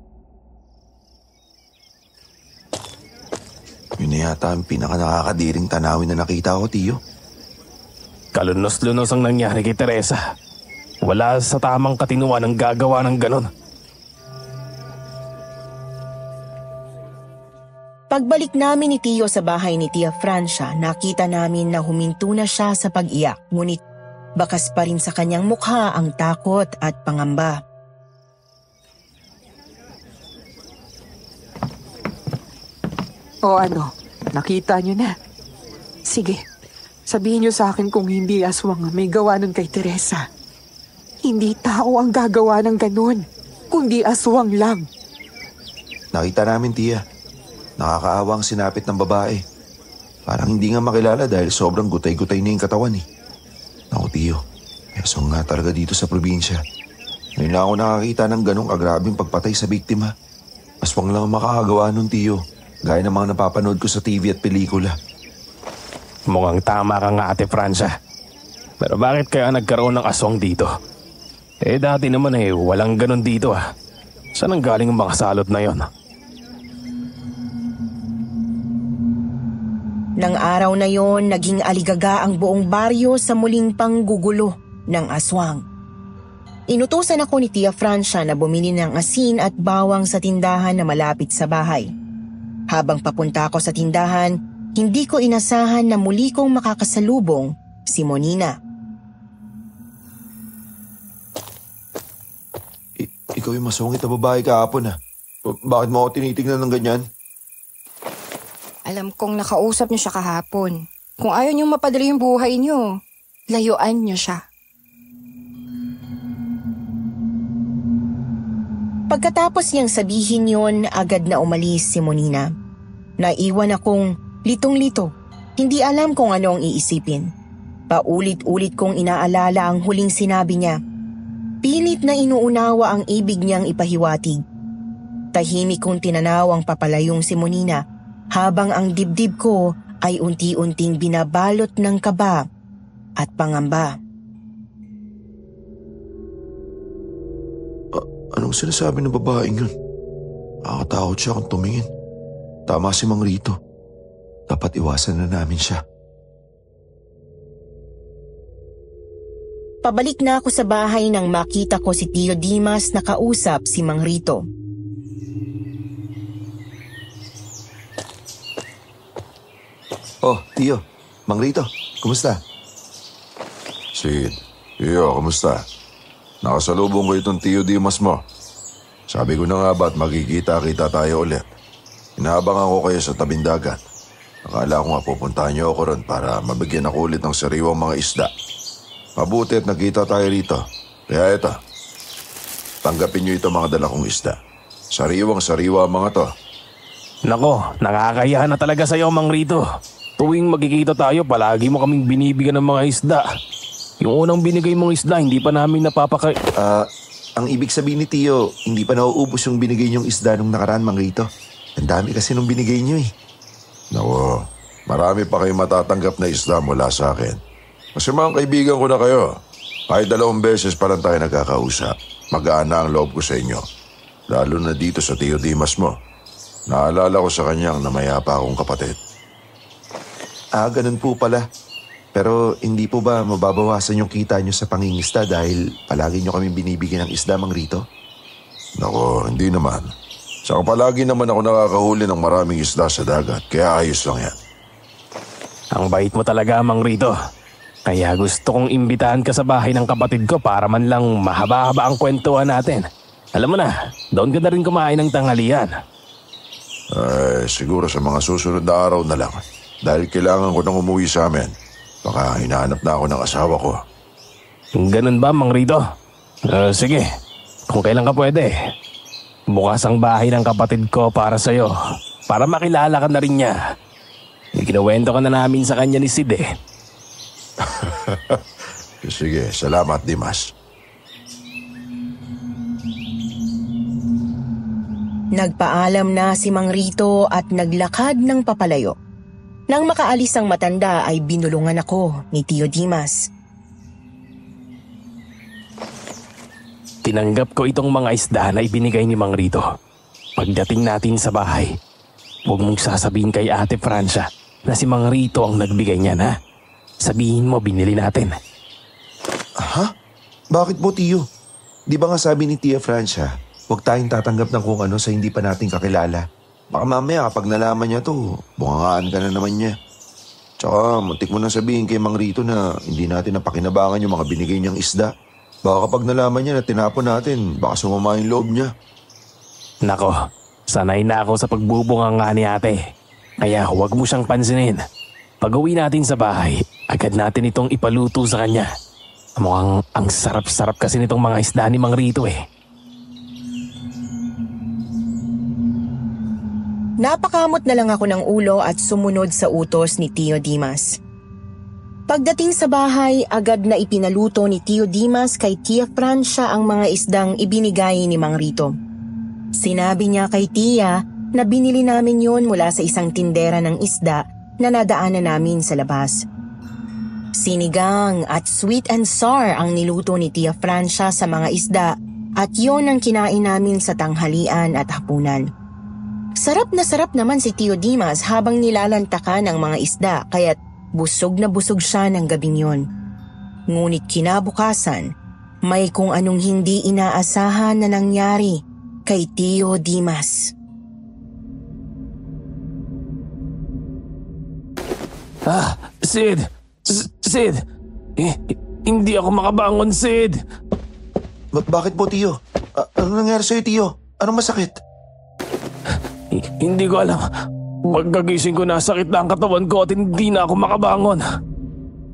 Yun na yata ang pinaka-nakakadiring tanawin na nakita ko, Tio. Kalunos-lunos ang nangyari kay Teresa. Wala sa tamang katinuan ang gagawa ng ganon. Pagbalik namin ni Tio sa bahay ni Tia Francia, nakita namin na huminto na siya sa pag-iyak, ngunit bakas pa rin sa kanyang mukha ang takot at pangamba. O ano, nakita niyo na. Sige, sabihin niyo sa akin kung hindi aswang ang may gawa nun kay Teresa. Hindi tao ang gagawa ng ganun, kundi aswang lang. Nakita namin, Tia. Nakakaawang sinapit ng babae. Parang hindi nga makilala dahil sobrang gutay-gutay na yung katawan eh. Naku, Tio. Meso nga talaga dito sa probinsya. Ngayon na ako nakakita ng ganong agrabing pagpatay sa biktima. Aswang lang ang makakagawa nun, Tiyo. Gaya ng mga napapanood ko sa TV at pelikula. Mukhang tama ka nga, Ate Francia. Pero bakit kaya nagkaroon ng aswang dito? Dati naman walang ganon dito ah. Saan ang galing ang mga salot na yon? Nang araw na yon, naging aligaga ang buong baryo sa muling panggugulo ng aswang. Inutusan ako ni Tia Francia na bumili ng asin at bawang sa tindahan na malapit sa bahay. Habang papunta ako sa tindahan, hindi ko inasahan na muli kong makakasalubong si Monina. Ikaw yung masungit na babae kahapon ah. Bakit mo ako tinitignan ng ganyan? Alam kong nakausap niyo siya kahapon. Kung ayaw niyong mapadali yung buhay niyo, layuan niyo siya. Pagkatapos niyang sabihin yon, agad na umalis si Monina. Naiwan akong litong-lito. Hindi alam kung ano ang iisipin. Paulit-ulit kong inaalala ang huling sinabi niya. Pilit na inuunawa ang ibig niyang ipahiwatig. Tahimik kong tinanaw ang papalayong si Monina habang ang dibdib ko ay unti-unting binabalot ng kaba at pangamba. Anong sinasabi ng babaeng yun? Nakakatakot siya kung tumingin. Tama si Mang Rito. Dapat iwasan na namin siya. Pabalik na ako sa bahay nang makita ko si Tio Dimas na kausap si Mang Rito. Oh, Tio. Mang Rito, kumusta? Sid, Tio, kumusta? Nakasalubong ko itong Tio Dimas mo. Sabi ko na nga ba't magkikita-kita tayo ulit. Inaabangan ko kayo sa tabing dagat. Akala ko nga pupuntahan niyo ako ron para mabigyan ako ulit ng sariwang mga isda. Mabuti at nagkita tayo rito. Kaya ito, tanggapin niyo ito mga dala kong isda. Sariwang-sariwa mga to. Nako, nakakahiya na talaga sa'yo, Mang Rito. Tuwing magkikita tayo, palagi mo kaming binibigyan ng mga isda. Yung unang binigay mong isda, hindi pa namin napapakay... Ang ibig sabihin ni Tio, hindi pa nauubos yung binigay niyong isda nung nakaraan, Mang Rito. Ang dami kasi nung binigay niyo eh. Nako, marami pa kayong matatanggap na isda mula sa akin. Kasi mga kaibigan ko na kayo. Kahit 2 beses pa lang tayo nagkakausap. Magaan na ang loob ko sa inyo. Lalo na dito sa Tio Dimas mo. Naalala ko sa kanyang na mayapa akong kapatid. Ganun po pala. Pero hindi po ba mababawasan yung kita nyo sa pangingista dahil palagi nyo kami binibigyan ng isda, Mang Rito? Nako, hindi naman. Saka palagi naman ako nakakahuli ng maraming isda sa dagat. Kaya ayos lang yan. Ang bait mo talaga, Mang Rito. Kaya gusto kong imbitahan ka sa bahay ng kapatid ko para man lang mahaba-haba ang kwentuhan natin. Alam mo na, doon ka na rin kumain ng tanghalian. Siguro sa mga susunod na araw na lang. Dahil kailangan ko nang umuwi sa amin. Baka hinahanap na ako ng asawa ko. Ganun ba, Mang Rito? Sige, kung kailan ka pwede. Bukas ang bahay ng kapatid ko para sa'yo. Para makilala ka na rin niya. Ikinuwento ka na namin sa kanya ni Sid eh. Sige, salamat Dimas. Nagpaalam na si Mang Rito at naglakad ng papalayo. Nang makaalis ang matanda ay binulungan ako ni Tio Dimas. Tinanggap ko itong mga isda na ibinigay ni Mang Rito. Pagdating natin sa bahay, huwag mong sasabihin kay Ate Francia na si Mang Rito ang nagbigay niya na. Sabihin mo binili natin. Ha? Bakit po, Tio? Di ba nga sabi ni Tia Francia, huwag tayong tatanggap ng kung ano sa hindi pa natin kakilala. Baka mamaya kapag nalaman niya to, bungangaan ka na naman niya. Tsaka muntik mo na sabihin kay Mang Rito na hindi natin napakinabangan yung mga binigay niyang isda. Baka kapag nalaman niya na tinapon natin, baka sumama yung loob niya. Nako, sanay na ako sa pagbubunganga ni ate. Kaya huwag mo siyang pansinin. Pag-uwi natin sa bahay, agad natin itong ipaluto sa kanya. Mukhang ang sarap-sarap kasi nitong mga isda ni Mang Rito eh. Napakamot na lang ako ng ulo at sumunod sa utos ni Tio Dimas. Pagdating sa bahay, agad na ipinaluto ni Tio Dimas kay Tia Francia ang mga isdang ibinigay ni Mang Rito. Sinabi niya kay Tia na binili namin yon mula sa isang tindera ng isda na nadaanan namin sa labas. Sinigang at sweet and sour ang niluto ni Tia Francia sa mga isda at yon ang kinain namin sa tanghalian at hapunan. Sarap na sarap naman si Tio Dimas habang nilalantakan ang mga isda kaya't busog na busog siya ng gabing yon. Ngunit kinabukasan, may kung anong hindi inaasahan na nangyari kay Tio Dimas. Sid! Sid! Hindi ako makabangon, Sid! Bakit po, Tio? Anong nangyari sa'yo, Tio? Anong masakit? Hindi ko alam. Pagkagising ko, nasakit na ang katawan ko at hindi na ako makabangon.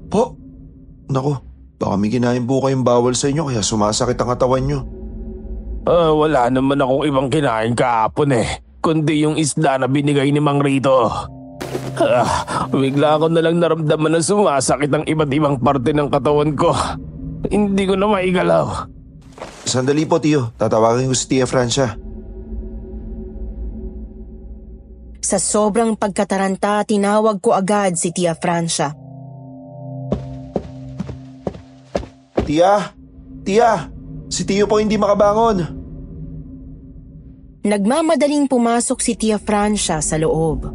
Po? Naku, baka may kinain po kayong bawal sa inyo kaya sumasakit ang katawan nyo. Wala naman akong ibang kinain kahapon kundi yung isda na binigay ni Mang Rito. Bigla ko na lang naramdaman na sumasakit ang iba't ibang parte ng katawan ko. Hindi ko na maigalaw. Sandali po, Tio. Tatawagin ko si Tia Francia. Sa sobrang pagkataranta, tinawag ko agad si Tia Francia. Tia! Tia! Si Tio po hindi makabangon. Nagmamadaling pumasok si Tia Francia sa loob.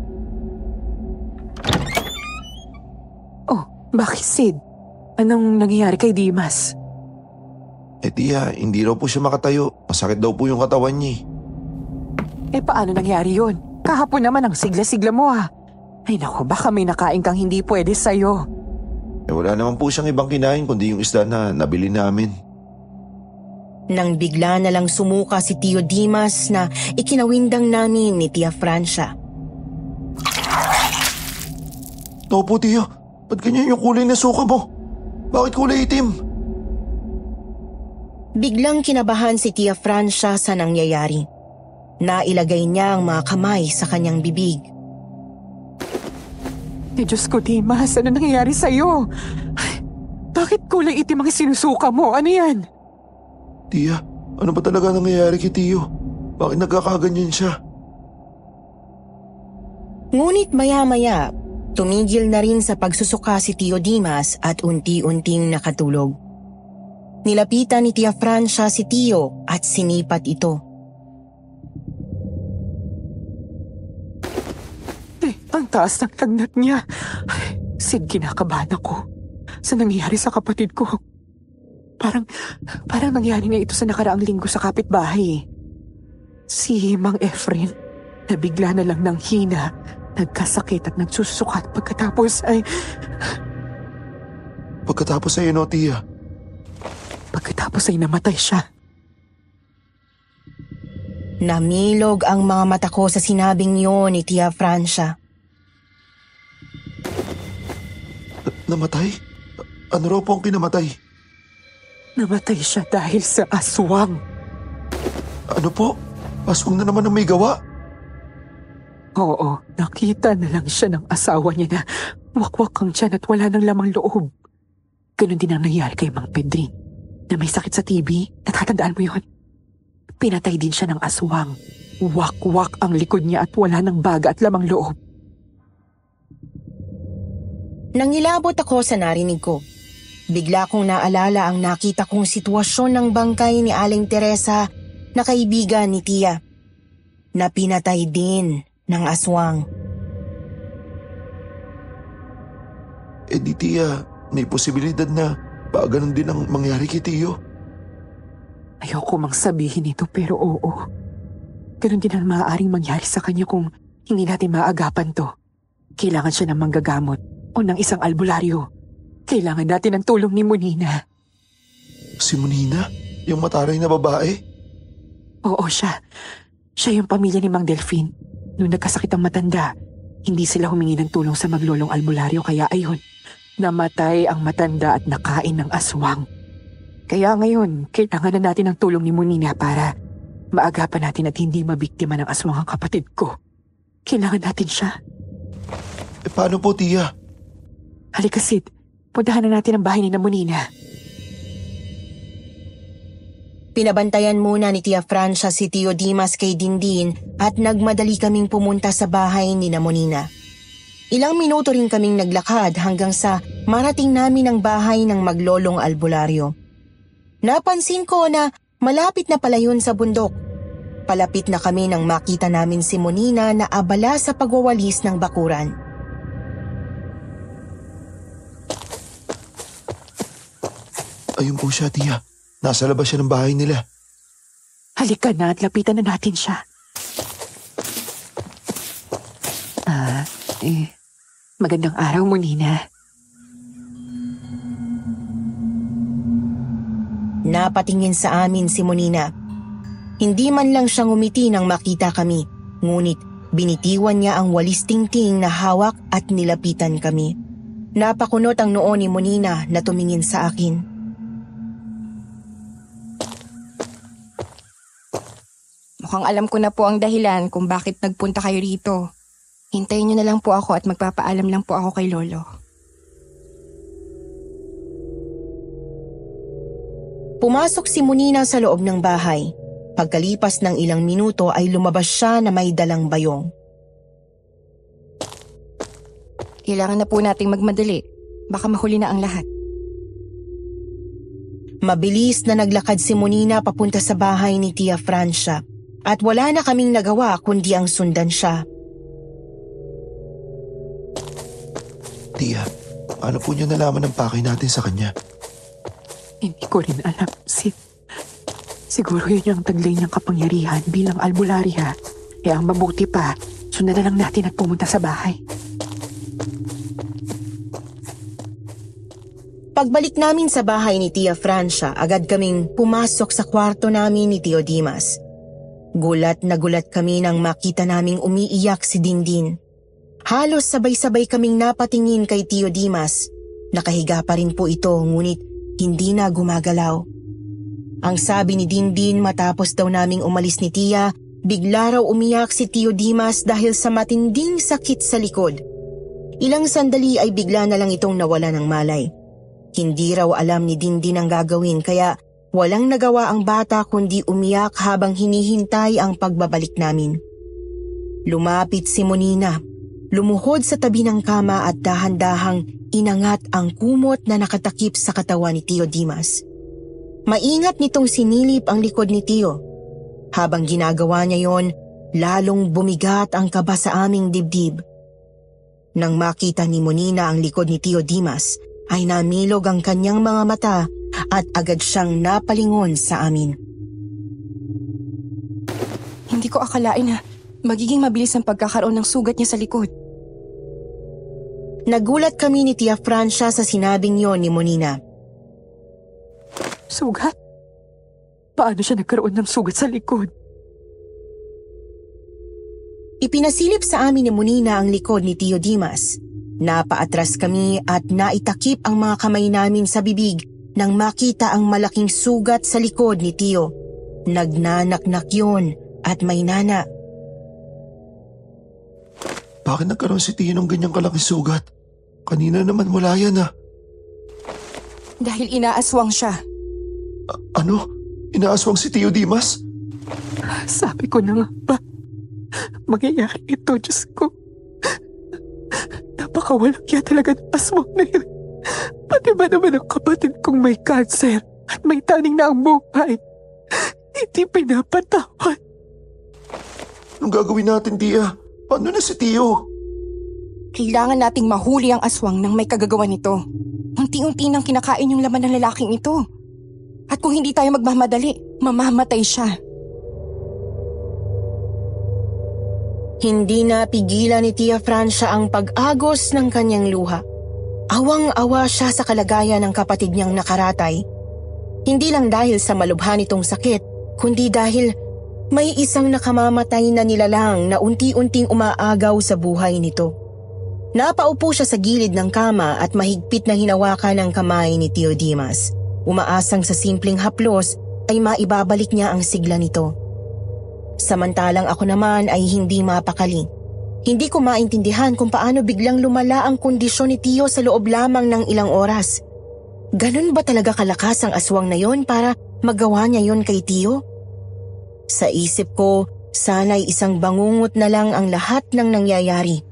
Oh, bakit Sid? Anong nangyayari kay Dimas? Tia, hindi raw po siya makatayo. Masakit daw po yung katawan niya. Paano nangyari yun? Kahapon naman ang sigla-sigla mo Ay naku, baka may nakain kang hindi pwede sa'yo. Wala naman po siyang ibang kinain kundi yung isda na nabili namin. Nang bigla na lang sumuka si Tio Dimas na ikinawindang namin ni Tia Francia. No po, Tio. Ba't ganyan yung kulay na suka mo? Bakit kulay itim? Biglang kinabahan si Tia Francia sa nangyayari. Nailagay niya ang mga kamay sa kanyang bibig. Diyos ko, Dimas, ano nangyayari sa'yo? Bakit kulay itim ang sinusuka mo? Ano yan? Tia, ano ba talaga nangyayari kay Tio? Bakit nagkakaganyan siya? Ngunit maya-maya, tumigil na rin sa pagsusuka si Tio Dimas at unti-unting nakatulog. Nilapitan ni Tia Francia si Tio at sinipat ito. Ang taas ng lagnat niya. Sid, kinakabahan ako. Sa nangyayari sa kapatid ko. Parang nangyari na ito sa nakaraang linggo sa kapitbahay. Si Mang Efren, na bigla na lang ng hina, nagkasakit at nagsusukat pagkatapos ay... Pagkatapos ay ano, Tia? Pagkatapos ay namatay siya. Namilog ang mga mata ko sa sinabing yun ni Tia Francia. Namatay? Ano raw po ang kinamatay? Namatay siya dahil sa aswang. Ano po? Aswang na naman ang may gawa? Oo, nakita na lang siya ng asawa niya na wakwak ang tiyan at wala nang lamang loob. Ganon din ang nangyari kay Mang Pedring na may sakit sa TB. Natatandaan mo yun? Pinatay din siya ng aswang. Wakwak ang likod niya at wala nang baga at lamang loob. Nangilabot ako sa narinig ko. Bigla kong naalala ang nakita kong sitwasyon ng bangkay ni Aling Teresa na kaibigan ni Tia, na pinatay din ng aswang. Di Tia, may posibilidad na baka ganun din ang mangyari kay Tio. Ayoko mang sabihin ito pero oo. Ganon din ang maaaring mangyari sa kanya kung hindi natin maagapan to. Kailangan siya ng manggagamot o ng isang albularyo. Kailangan natin ng tulong ni Monina. Si Monina? Yung mataray na babae? Oo, siya. Siya yung pamilya ni Mang Delphine. Nung nagkasakit ang matanda, hindi sila humingi ng tulong sa maglolong albularyo kaya ayun, namatay ang matanda at nakain ng aswang. Kaya ngayon, kailangan na natin ng tulong ni Monina para maagapan natin at hindi mabiktima ng aswang ang kapatid ko. Kailangan natin siya. Paano po, Tia? Halika, Sid. Puntahan na natin ang bahay ni Monina. Pinabantayan muna ni Tia Francia si Tio Dimas kay Dindin at nagmadali kaming pumunta sa bahay ni Monina. Ilang minuto rin kaming naglakad hanggang sa marating namin ang bahay ng maglolong albularyo. Napansin ko na malapit na pala yun sa bundok. Palapit na kami nang makita namin si Monina na abala sa pagwawalis ng bakuran. Ayun po siya, Tia. Nasa labas siya ng bahay nila. Halika na at lapitan na natin siya. Magandang araw, Monina. Napatingin sa amin si Monina. Hindi man lang siyang umiti nang makita kami, ngunit binitiwan niya ang walis tingting na hawak at nilapitan kami. Napakunot ang noo ni Monina na tumingin sa akin. Mukhang alam ko na po ang dahilan kung bakit nagpunta kayo rito. Hintayin niyo na lang po ako at magpapaalam lang po ako kay Lolo. Pumasok si Monina sa loob ng bahay. Pagkalipas ng ilang minuto ay lumabas siya na may dalang bayong. Kailangan na po nating magmadali. Baka mahuli na ang lahat. Mabilis na naglakad si Monina papunta sa bahay ni Tia Francia. At wala na kaming nagawa kundi ang sundan siya. Tia, paano po niyo nalaman ang pakay natin sa kanya? Hindi ko rin alam, Sid. Siguro yun yung taglay niyang kapangyarihan bilang albularya. Kaya ang mabuti pa, sundan na lang natin at pumunta sa bahay. Pagbalik namin sa bahay ni Tia Francia, agad kaming pumasok sa kwarto namin ni Tio Dimas. Gulat na gulat kami nang makita naming umiiyak si Dindin. Halos sabay-sabay kaming napatingin kay Tio Dimas. Nakahiga pa rin po ito ngunit hindi na gumagalaw. Ang sabi ni Dindin matapos daw naming umalis ni Tia, bigla raw umiyak si Tio Dimas dahil sa matinding sakit sa likod. Ilang sandali ay bigla na lang itong nawala ng malay. Hindi raw alam ni Dindin ang gagawin kaya walang nagawa ang bata kundi umiyak habang hinihintay ang pagbabalik namin. Lumapit si Monina, lumuhod sa tabi ng kama at dahan-dahang inangat ang kumot na nakatakip sa katawan ni Tio Dimas. Maingat nitong sinilip ang likod ni Tio. Habang ginagawa niya yon, lalong bumigat ang kaba sa aming dibdib. Nang makita ni Monina ang likod ni Tio Dimas, ay namilog ang kanyang mga mata at agad siyang napalingon sa amin. Hindi ko akalain na magiging mabilis ang pagkakaroon ng sugat niya sa likod. Nagulat kami ni Tia Francia sa sinabing yon ni Monina. Sugat? Paano siya nagkaroon ng sugat sa likod? Ipinasilip sa amin ni Monina ang likod ni Tio Dimas. Napaatras kami at naitakip ang mga kamay namin sa bibig nang makita ang malaking sugat sa likod ni Tio. Nagnanaknak yun at may nana. Bakit nagkaroon si Tio ng ganyang kalaking sugat? Kanina naman wala yan ah. Dahil inaaswang siya. Ano? Inaaswang si Tio Dimas? Sabi ko na nga ba? Mangyayari ito, Diyos ko. Napakawalang kaya talaga ng aswang na yun. Pati ba naman ang kapatid kong may cancer at may taning na ang buhay? Hindi pinapatawad. Anong gagawin natin, Tia? Paano na si Tio? Kailangan nating mahuli ang aswang nang may kagagawa nito. Unti-unti nang kinakain yung laman ng lalaking ito. At kung hindi tayo magmamadali, mamamatay siya. Hindi na pigilan ni Tia Francia ang pag-agos ng kanyang luha. Awang-awa siya sa kalagayan ng kapatid niyang nakaratay. Hindi lang dahil sa malubha nitong sakit, kundi dahil may isang nakamamatay na nilalang na unti-unting umaagaw sa buhay nito. Napaupo siya sa gilid ng kama at mahigpit na hinawakan ang kamay ni Tio Dimas. Umaasang sa simpleng haplos ay maibabalik niya ang sigla nito. Samantalang ako naman ay hindi mapakali. Hindi ko maintindihan kung paano biglang lumala ang kondisyon ni Tio sa loob lamang ng ilang oras. Ganun ba talaga kalakas ang aswang na yon para magawa niya yon kay Tio? Sa isip ko, sana'y isang bangungot na lang ang lahat ng nangyayari.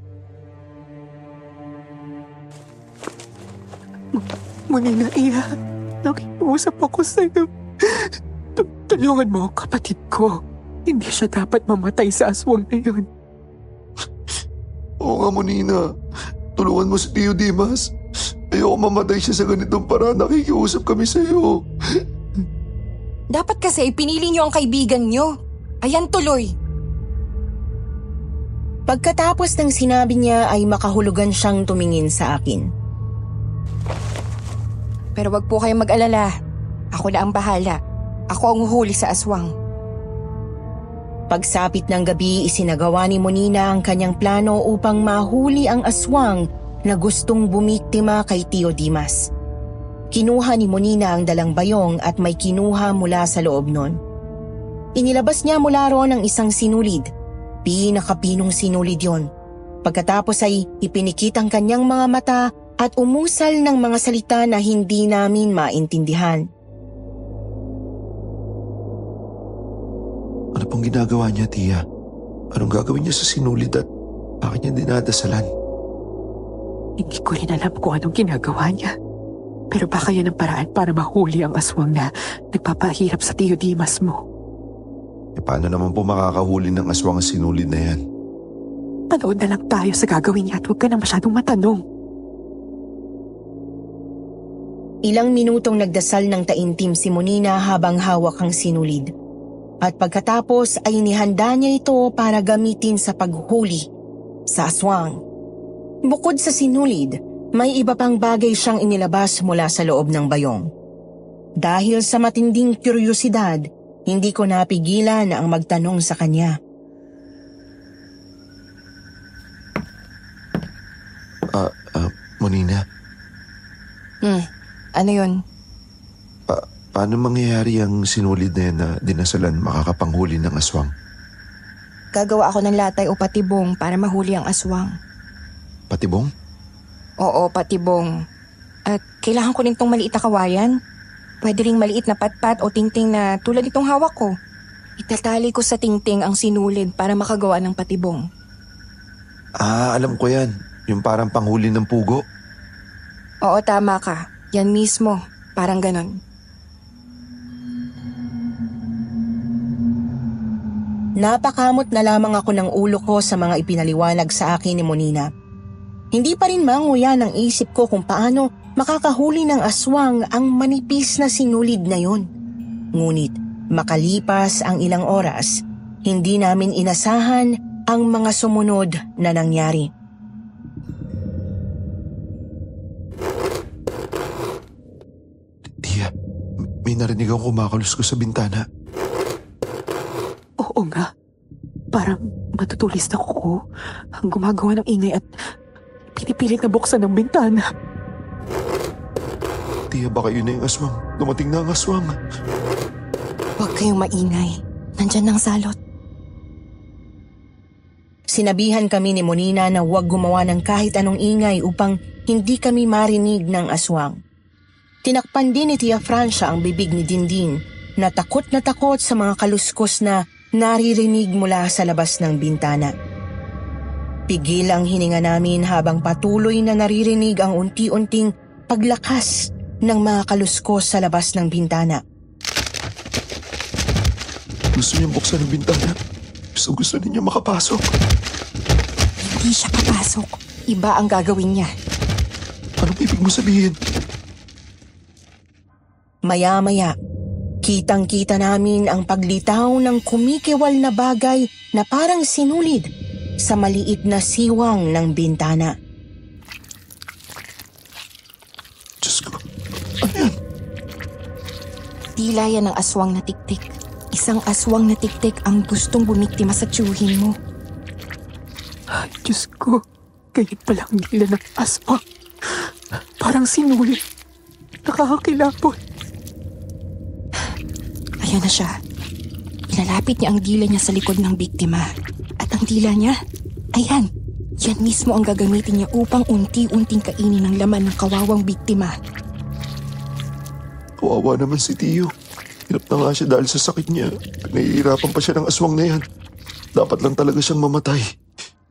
Munina, Iya. Nakiusap ako sa'yo. Tulungan mo ang kapatid ko. Hindi siya dapat mamatay sa aswang na yun. Oo nga, Monina. Tulungan mo si Tio Dimas. Ayoko mamatay siya sa ganitong paraan. Nakikiusap kami sa'yo. Dapat kasi pinili niyo ang kaibigan niyo. Ayan tuloy. Pagkatapos ng sinabi niya ay makahulugan siyang tumingin sa akin. Pero wag po kayong mag-alala. Ako na ang bahala. Ako ang uhuli sa aswang. Pagsapit ng gabi, isinagawa ni Monina ang kanyang plano upang mahuli ang aswang na gustong bumiktima kay Tio Dimas. Kinuha ni Monina ang dalang bayong at may kinuha mula sa loob nun. Inilabas niya mula roon ang isang sinulid. Pinakapinong sinulid yon. Pagkatapos ay ipinikit ang kanyang mga mata at umusal ng mga salita na hindi namin maintindihan. Ano pong ginagawa niya, Tia? Anong gagawin niya sa sinulid at bakit niya dinadasalan? Hindi ko rin alam kung anong ginagawa niya. Pero baka yan ang paraan para mahuli ang aswang na nagpapahirap sa Tio Dimas mo. E paano naman po makakahuli ng aswang ang sinulid na yan? Panood na lang tayo sa gagawin niya at huwag ka na masyadong matanong. Ilang minutong nagdasal ng taimtim si Monina habang hawak ang sinulid. At pagkatapos ay inihanda niya ito para gamitin sa paghuli sa aswang. Bukod sa sinulid, may iba pang bagay siyang inilabas mula sa loob ng bayong. Dahil sa matinding kuryosidad, hindi ko napigilan ang magtanong sa kanya. Monina? Ano yun? Paano mangyayari ang sinulid na yan na dinasalan makakapanghuli ng aswang? Gagawa ako ng latay o patibong para mahuli ang aswang. Patibong? Oo, patibong. At kailangan ko rin tong maliit na kawayan. Pwede ring maliit na patpat o tingting na tulad itong hawak ko. Itatali ko sa tingting ang sinulid para makagawa ng patibong. Alam ko yan. Yung parang panghuli ng pugo. Oo, tama ka. Yan mismo. Parang ganon. Napakamot na lamang ako ng ulo ko sa mga ipinaliwanag sa akin ni Monina. Hindi pa rin manguya ng isip ko kung paano makakahuli ng aswang ang manipis na sinulid na yon. Ngunit makalipas ang ilang oras, hindi namin inasahan ang mga sumunod na nangyari. Tia, may narinig akong kumakaluskos sa bintana. Oo nga. Parang matutulis na kuko ang gumagawa ng ingay at pinipilit na buksan ng bintana. Tia, baka yun na yung aswang. Dumating na ang aswang. Huwag kayong maingay. Nandyan ang salot. Sinabihan kami ni Monina na huwag gumawa ng kahit anong ingay upang hindi kami marinig ng aswang. Tinakpan din ni Tia Francia ang bibig ni Dindin na takot sa mga kaluskos na naririnig mula sa labas ng bintana. Pigil ang hininga namin habang patuloy na naririnig ang unti-unting paglakas ng mga kaluskos sa labas ng bintana. Gusto niyang buksan ang bintana. Gusto niya makapasok. Hindi siya papasok. Iba ang gagawin niya. Anong ibig mo sabihin? Maya-maya, kitang-kita namin ang paglitaw ng kumikiwal na bagay na parang sinulid sa maliit na siwang ng bintana. Diyos ko, ano yan? Tila yan ang aswang na tiktik. Isang aswang na tiktik ang gustong bumiktima sa tiyuhin mo. Ay, Diyos ko. Ganyan pala ang dila ng aswang. Parang sinulid. Nakakakilabot. Ayan na siya. Ilalapit niya ang dila niya sa likod ng biktima. At ang dila niya, ayan, Yan mismo ang gagamitin niya upang unti-unting kainin ang laman ng kawawang biktima. Kawawa naman si Tio. Hirap na nga siya dahil sa sakit niya. Nahihirapan pa siya ng aswang na yan. Dapat lang talaga siyang mamatay.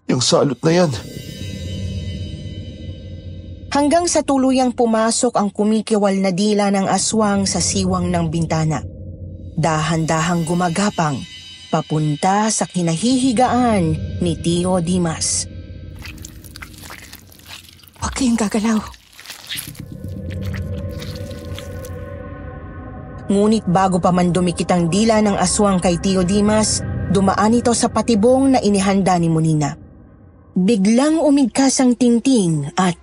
Yung salot na yan. Hanggang sa tuluyang pumasok ang kumikiwal na dila ng aswang sa siwang ng bintana. Dahan-dahang gumagapang papunta sa kinahihigaan ni Tio Dimas. Huwag kayong gagalaw. Ngunit bago pa man dumikit ang dila ng aswang kay Tio Dimas, dumaan ito sa patibong na inihanda ni Monina. Biglang umigkas ang tingting at...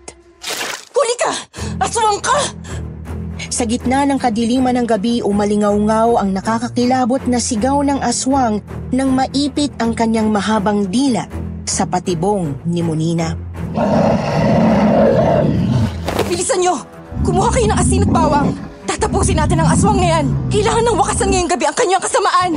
Huli ka! Aswang ka! Sa gitna ng kadiliman ng gabi, umalingaw-ngaw ang nakakakilabot na sigaw ng aswang nang maipit ang kanyang mahabang dila sa patibong ni Monina. Bilisan nyo! Kumuha kayo ng asin at bawang! Tatapusin natin ang aswang na yan! Kailangan ng wakasan ngayong gabi ang kanyang kasamaan!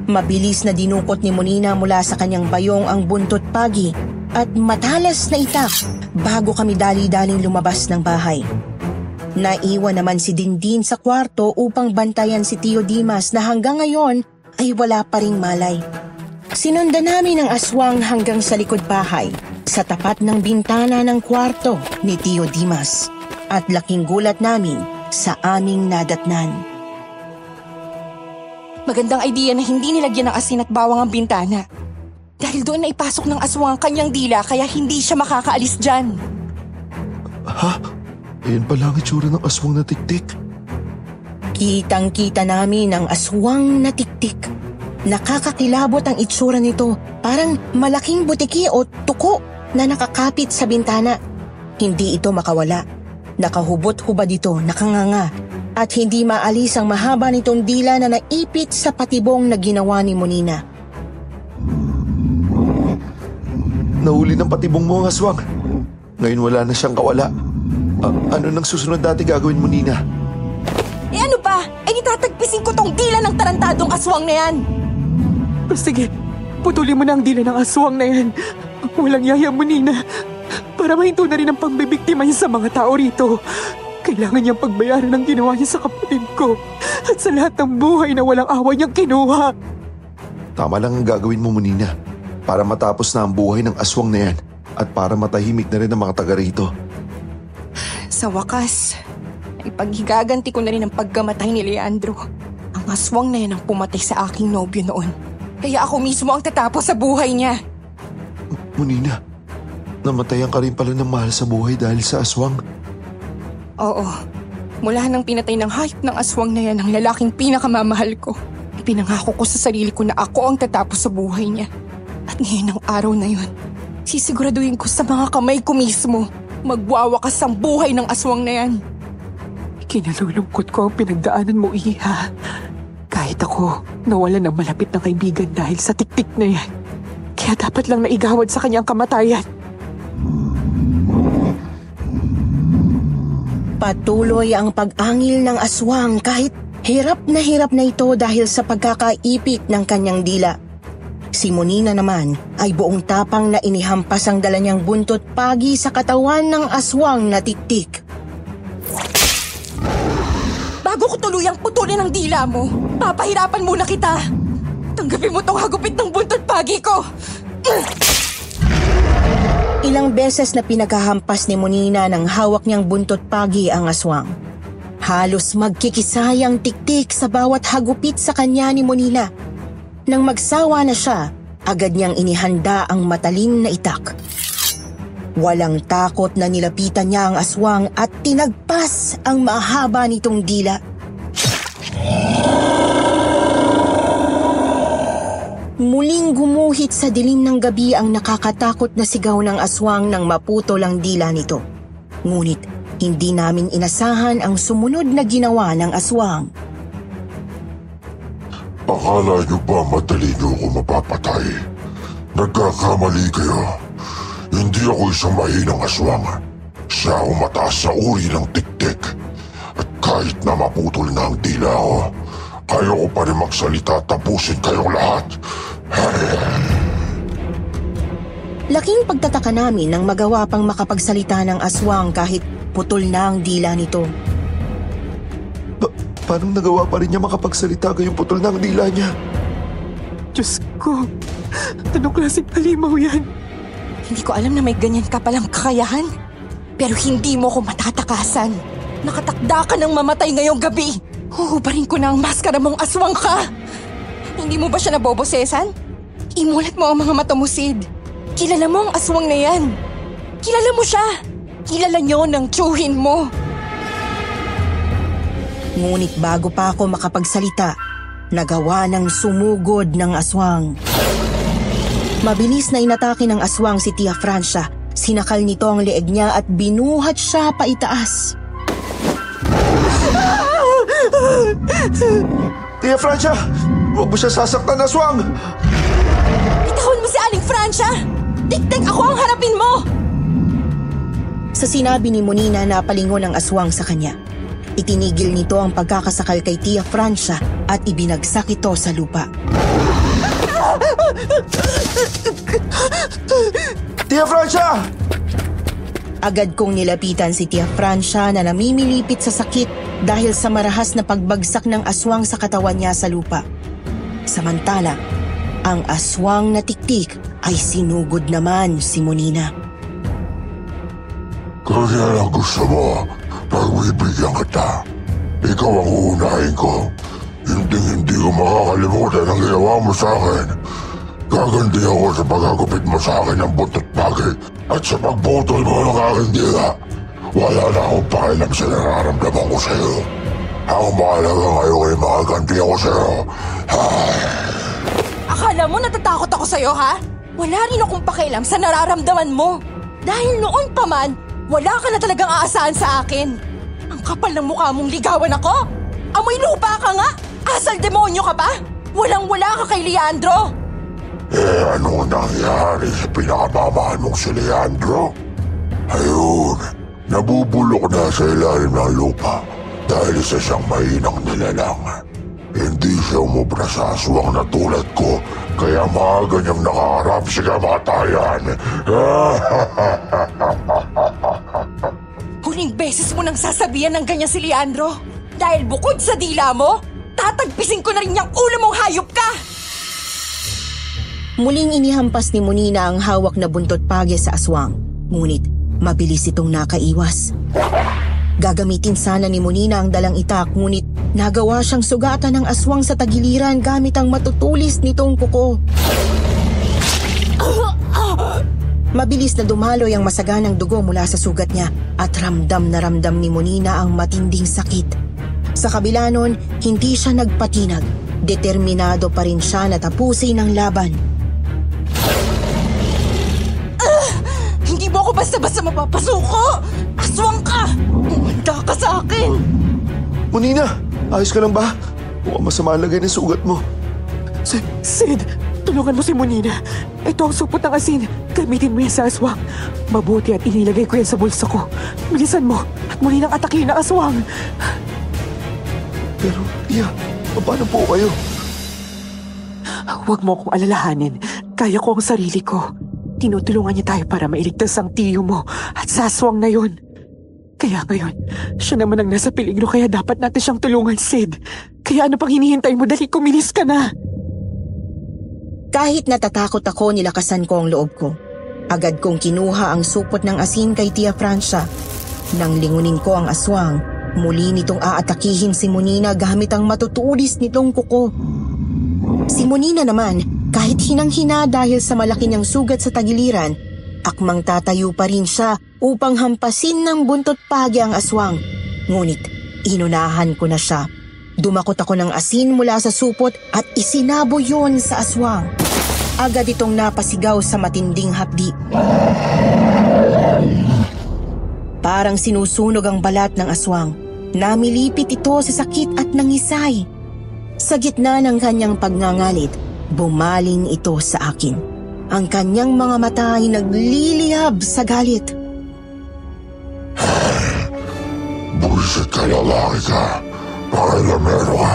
Mabilis na dinukot ni Monina mula sa kanyang bayong ang buntot pagi at matalas na itak bago kami dali-daling lumabas ng bahay. Naiwan naman si Dindin sa kwarto upang bantayan si Tio Dimas na hanggang ngayon ay wala pa ring malay. Sinundan namin ang aswang hanggang sa likod bahay, sa tapat ng bintana ng kwarto ni Tio Dimas, at laking gulat namin sa aming nadatnan. Magandang idea na hindi nilagyan ng asin at bawang ang bintana. Dahil doon na ipasok ng aswang ang kanyang dila kaya hindi siya makakaalis dyan. Ha? Ayan pala ang itsura ng aswang na tiktik. Kitang-kita namin ang aswang na tiktik. Nakakakilabot ang itsura nito, parang malaking butiki o tuko na nakakapit sa bintana. Hindi ito makawala. Nakahubot-hubad ito, nakanganga, at hindi maalis ang mahaba nitong dila na naipit sa patibong na ginawa ni Monina. Nahuli ng patibong mo ang aswang. Ngayon wala na siyang kawala. Ano nang susunod dati gagawin mo, Nina? Eh ano pa? Ay nitatagpisin ko tong dila ng tarantadong aswang na yan! Sige, putulin mo na ang dila ng aswang na yan. Walang yaya mo, Nina. Para mahinto na rin ang pagbibiktima niya sa mga tao rito. Kailangan niyang pagbayaran ang ginawa niya sa kapatid ko at sa lahat ng buhay na walang awa niyang kinuha. Tama lang ang gagawin mo, Nina. Para matapos na ang buhay ng aswang na yan at para matahimik na rin ang mga taga rito. Sa wakas, ay paghigaganti ko na rin ang pagkamatay ni Leandro. Ang aswang na yan ang pumatay sa aking nobyo noon. Kaya ako mismo ang tatapos sa buhay niya. Monina, namatayan ka rin pala ng mahal sa buhay dahil sa aswang. Oo. Mula nang pinatay ng hayop ng aswang na yan ang lalaking pinakamamahal ko, pinangako ko sa sarili ko na ako ang tatapos sa buhay niya. At ngayon ang araw na yun, sisiguraduhin ko sa mga kamay ko mismo, magwawakas ang buhay ng aswang na yan. Kinalulungkot ko ang pinagdaanan mo, Iha. Kahit ako, nawalan ng malapit na kaibigan dahil sa tiktik na yan. Kaya dapat lang naigawad sa kanyang kamatayan. Patuloy ang pag-angil ng aswang kahit hirap na ito dahil sa pagkakaipit ng kanyang dila. Si Monina naman ay buong tapang na inihampas ang dala niyang buntot pagi sa katawan ng aswang na tiktik. Bago ko tuluyang putulin ang dila mo, papahirapan muna kita. Tanggapin mo tong hagupit ng buntot pagi ko. Ilang beses na pinaghahampas ni Monina ng hawak niyang buntot pagi ang aswang. Halos magkikisay ang tiktik sa bawat hagupit sa kanya ni Monina. Nang magsawa na siya, agad niyang inihanda ang matalim na itak. Walang takot na nilapitan niya ang aswang at tinagpas ang mahaba nitong dila. Muling gumuhit sa dilim ng gabi ang nakakatakot na sigaw ng aswang nang maputol ang dila nito. Ngunit hindi namin inasahan ang sumunod na ginawa ng aswang. Akala niyo ba madali niyo ako mapapatay? Nagkakamali kayo. Hindi ako isang mahinang aswang. Siya ang mataas sa uri ng tiktik. At kahit na maputol na ang dila ko, kaya ko pa rin magsalita at tapusin kayong lahat. Laking pagtataka namin nang magawa pang makapagsalita ng aswang kahit putol na ang dila nito. Paano nagawa pa rin niya makapagsalita gayong putol na ang dila niya? Diyos ko, anong klaseng halimaw yan? Hindi ko alam na may ganyan ka palang kakayahan. Pero hindi mo ko matatakasan. Nakatakda ka ng mamatay ngayong gabi. Huhubarin ko na ang maskara mong aswang ka. Hindi mo ba siya nabobosesan? Imulat mo ang mga mata mo, Sid. Kilala mo ang aswang na yan. Kilala mo siya. Kilala niyo ng tsuhin mo. Ngunit bago pa ako makapagsalita, nagawa ng sumugod ng aswang. Mabilis na inatake ng aswang si Tia Francia. Sinakal nito ang leeg niya at binuhat siya paitaas. Tia Francia! Huwag mo siya sasaktan, aswang! Bitahon mo si Aling Francia! Tik-tik, ako ang harapin mo! Sa sinabi ni Monina, napalingon ang aswang sa kanya. Itinigil nito ang pagkakasakal kay Tia Francia at ibinagsak ito sa lupa. Tia Francia! Agad kong nilapitan si Tia Francia na namimilipit sa sakit dahil sa marahas na pagbagsak ng aswang sa katawan niya sa lupa. Samantala, ang aswang na tiktik ay sinugod naman si Monina. Kaya lang gusto mo, pagbibigyan kita. Ikaw ang uunahin ko. Hindi ko makakalimutan ang ginawa mo sa akin. Gaganti ako sa pagkagupit mo sa akin ng buntot pagi at sa pagbutol mo ng aking dila. Wala na akong pakialam sa nararamdaman ko sa iyo. Ang mahalaga ngayon ay makaganti ako sa iyo. Akala mo natatakot ako sa'yo, ha? Wala rin akong pakialam sa nararamdaman mo. Dahil noon pa man, wala ka na talagang aasahan sa akin. Ang kapal ng mukha mong ligawan ako. Amoy lupa ka nga. Asal demonyo ka pa? Walang-wala ka kay Leandro. Ano nangyari sa pinakamamahal mong si Leandro? Ayun, nabubulok na sa ilalim ng lupa dahil isa siyang mahinang nilalang. Hindi siya umubra sa aswang na tulad ko, kaya maaga niyang nakaharap sa kamatayan. Huling beses mo nang sasabihan ng ganyan si Leandro. Dahil bukod sa dila mo, tatagpisin ko na rin yung ulo mong hayop ka! Muling inihampas ni Monina ang hawak na buntot pagi sa aswang. Ngunit mabilis itong nakaiwas. Gagamitin sana ni Monina ang dalang itak, ngunit nagawa siyang sugatan ng aswang sa tagiliran gamit ang matutulis nitong kuko. Mabilis na dumaloy ang masaganang dugo mula sa sugat niya at ramdam na ramdam ni Monina ang matinding sakit. Sa kabila nun, hindi siya nagpatinag. Determinado pa rin siya na tapusin ang laban. Hindi mo ako basta-basta mapapasuko! Aswang ka! Umanda ka sa akin! Monina, ayos ka lang ba? Mukhang masama ang lagay ng sugat mo. Sid, tulungan mo si Monina. Ito ang supot ng asin. Gamitin mo yan sa aswang. Mabuti at inilagay ko yan sa bulsa ko. Bilisan mo at muli nang atakihin ng aswang. Pero, Tia, paano po kayo? Huwag mo akong alalahanin. Kaya ko ang sarili ko. Tinutulungan niya tayo para mailigtas ang tiyo mo at sa aswang na yun. Kaya ngayon, siya naman ang nasa peligro kaya dapat natin siyang tulungan, Sid. Kaya ano pang hinihintay mo? Dali, kumilis ka na. Kahit natatakot ako, nilakasan ko ang loob ko. Agad kong kinuha ang supot ng asin kay Tia Francia. Nang lingunin ko ang aswang, muli nitong aatakihin si Monina gamit ang matutulis nitong kuko. Si Monina naman, kahit hinang-hina dahil sa malaki niyang sugat sa tagiliran, akmang tatayo pa rin siya upang hampasin ng buntot pagi ang aswang. Ngunit, inunahan ko na siya. Dumakot ako ng asin mula sa supot at isinabo yon sa aswang. Agad itong napasigaw sa matinding hapdi. Parang sinusunog ang balat ng aswang. Namilipit ito sa sakit at nangisay. Sa gitna ng kanyang pagngangalit, bumaling ito sa akin. Ang kanyang mga mata ay nagliliyab sa galit. Buwisit ka, lalaki ka. Pakilamero ka.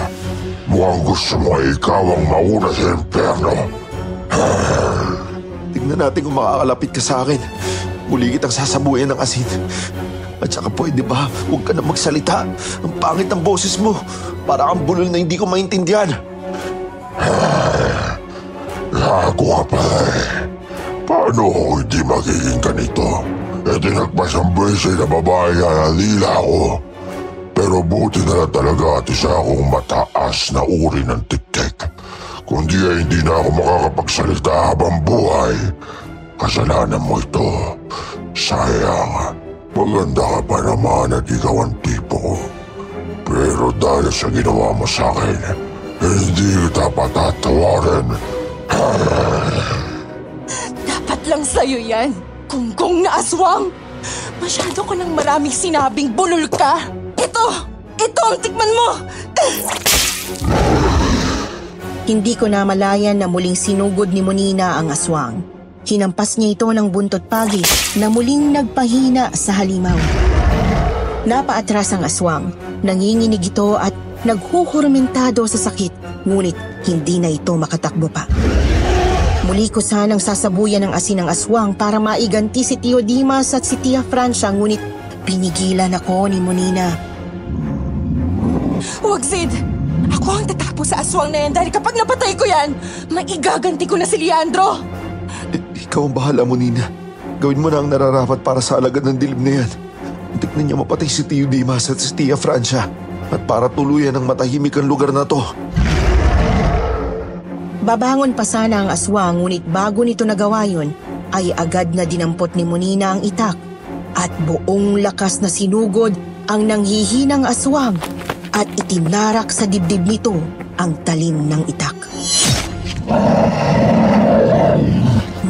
Mukhang gusto mo ikaw ang mauna sa impyerno. Tignan Tingnan natin kung makakalapit ka sa akin. Muli kitang sasabuyan ng asin. At saka pwede ba, huwag ka na magsalita. Ang pangit ng boses mo. Para kang bulol na hindi ko maintindihan. Gago ka pa eh. Paano ako hindi magiging ganito? E tinagpas ang bracelet na babae na dila ako. Pero buti na lang talaga at isa akong mataas na uri ng tiktik. Kundi ay hindi na ako makakapagsalita habang buhay. Kasalanan mo ito. Sayang, maganda ka pa naman at ikaw ang tipo ko. Pero dahil sa ginawa mo sa akin, hindi kita patatawarin. Dapat lang sa'yo yan, gunggong na aswang. Masyado ka ng maraming sinabing bulol ka. Ito ang tikman mo. Hindi ko namalayan na muling sinugod ni Monina ang aswang. Hinampas niya ito ng buntot pagi na muling nagpahina sa halimaw. Napaatras ang aswang, nanginginig ito at naghuhurmentado sa sakit, ngunit hindi na ito makatakbo pa. Muli ko sanang sasabuyan ng asin ng aswang para maiganti si Tio Dimas at si Tia Francia, ngunit pinigilan ako ni Monina. Huwag, Sid! Ako ang tatapos sa aswang na yan dahil kapag napatay ko yan, maigaganti ko na si Leandro! Ikaw ang bahala mo, Nina. Gawin mo na ang nararapat para sa alagad ng dilim na yan. Muntik na niya mapatay si Tio Dimas at si Tia Francia. At para tuluyan ang matahimik ang lugar na to. Babangon pa sana ang aswang, ngunit bago nito nagawa yun, ay agad na dinampot ni Monina ang itak. At buong lakas na sinugod ang nanghihinang aswang at itinarak sa dibdib nito ang talim ng itak.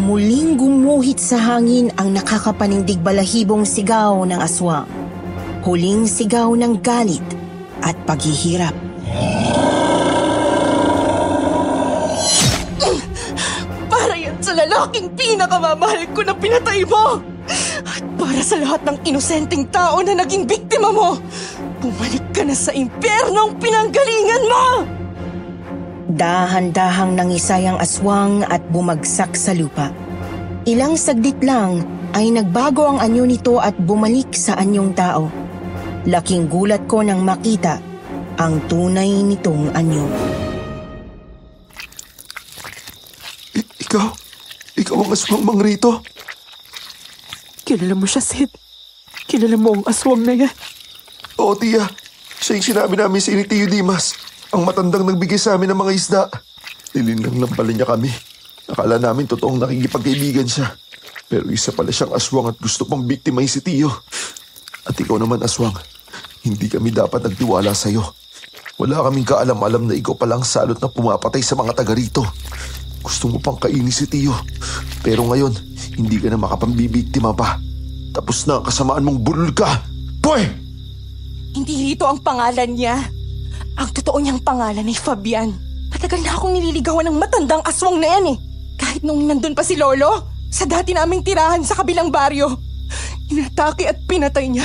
Muling gumuhit sa hangin ang nakakapanindig balahibong sigaw ng aswang. Huling sigaw ng galit at paghihirap. Para yan sa lalaking pinakamamahal ko na pinatay mo! At para sa lahat ng inosenteng tao na naging biktima mo, bumalik ka na sa impyernong pinanggalingan mo! Dahan-dahang nangisay ang aswang at bumagsak sa lupa. Ilang saglit lang ay nagbago ang anyo nito at bumalik sa anyong tao. Laking gulat ko nang makita ang tunay nitong anyo. Ikaw ang aswang Mangrito? Kilala mo siya, Sid. Kilala mo ang aswang na yan. Oo, Tia. Siya yung sinabi namin sa ni Tio Dimas. Ang matandang nagbigay sa amin ng mga isda. Nilinlang lang pala niya kami. Akala namin totoong nakikipagkaibigan siya. Pero isa pala siyang aswang at gusto pang biktimahin si Tio. At ikaw naman, aswang. Hindi kami dapat nagtiwala sa'yo. Wala kaming kaalam-alam na ikaw palang salot na pumapatay sa mga taga rito. Gusto mo pang kainin si Tio. Pero ngayon, hindi ka na makapambibiktima pa. Tapos na ang kasamaan mong bulol ka. Boy! Hindi rito ang pangalan niya. Ang totoo niyang pangalan ay Fabian. Matagal na akong nililigawan ng matandang aswang na yan eh. Kahit nung nandun pa si Lolo, sa dati naming tirahan sa kabilang baryo. Inatake at pinatay niya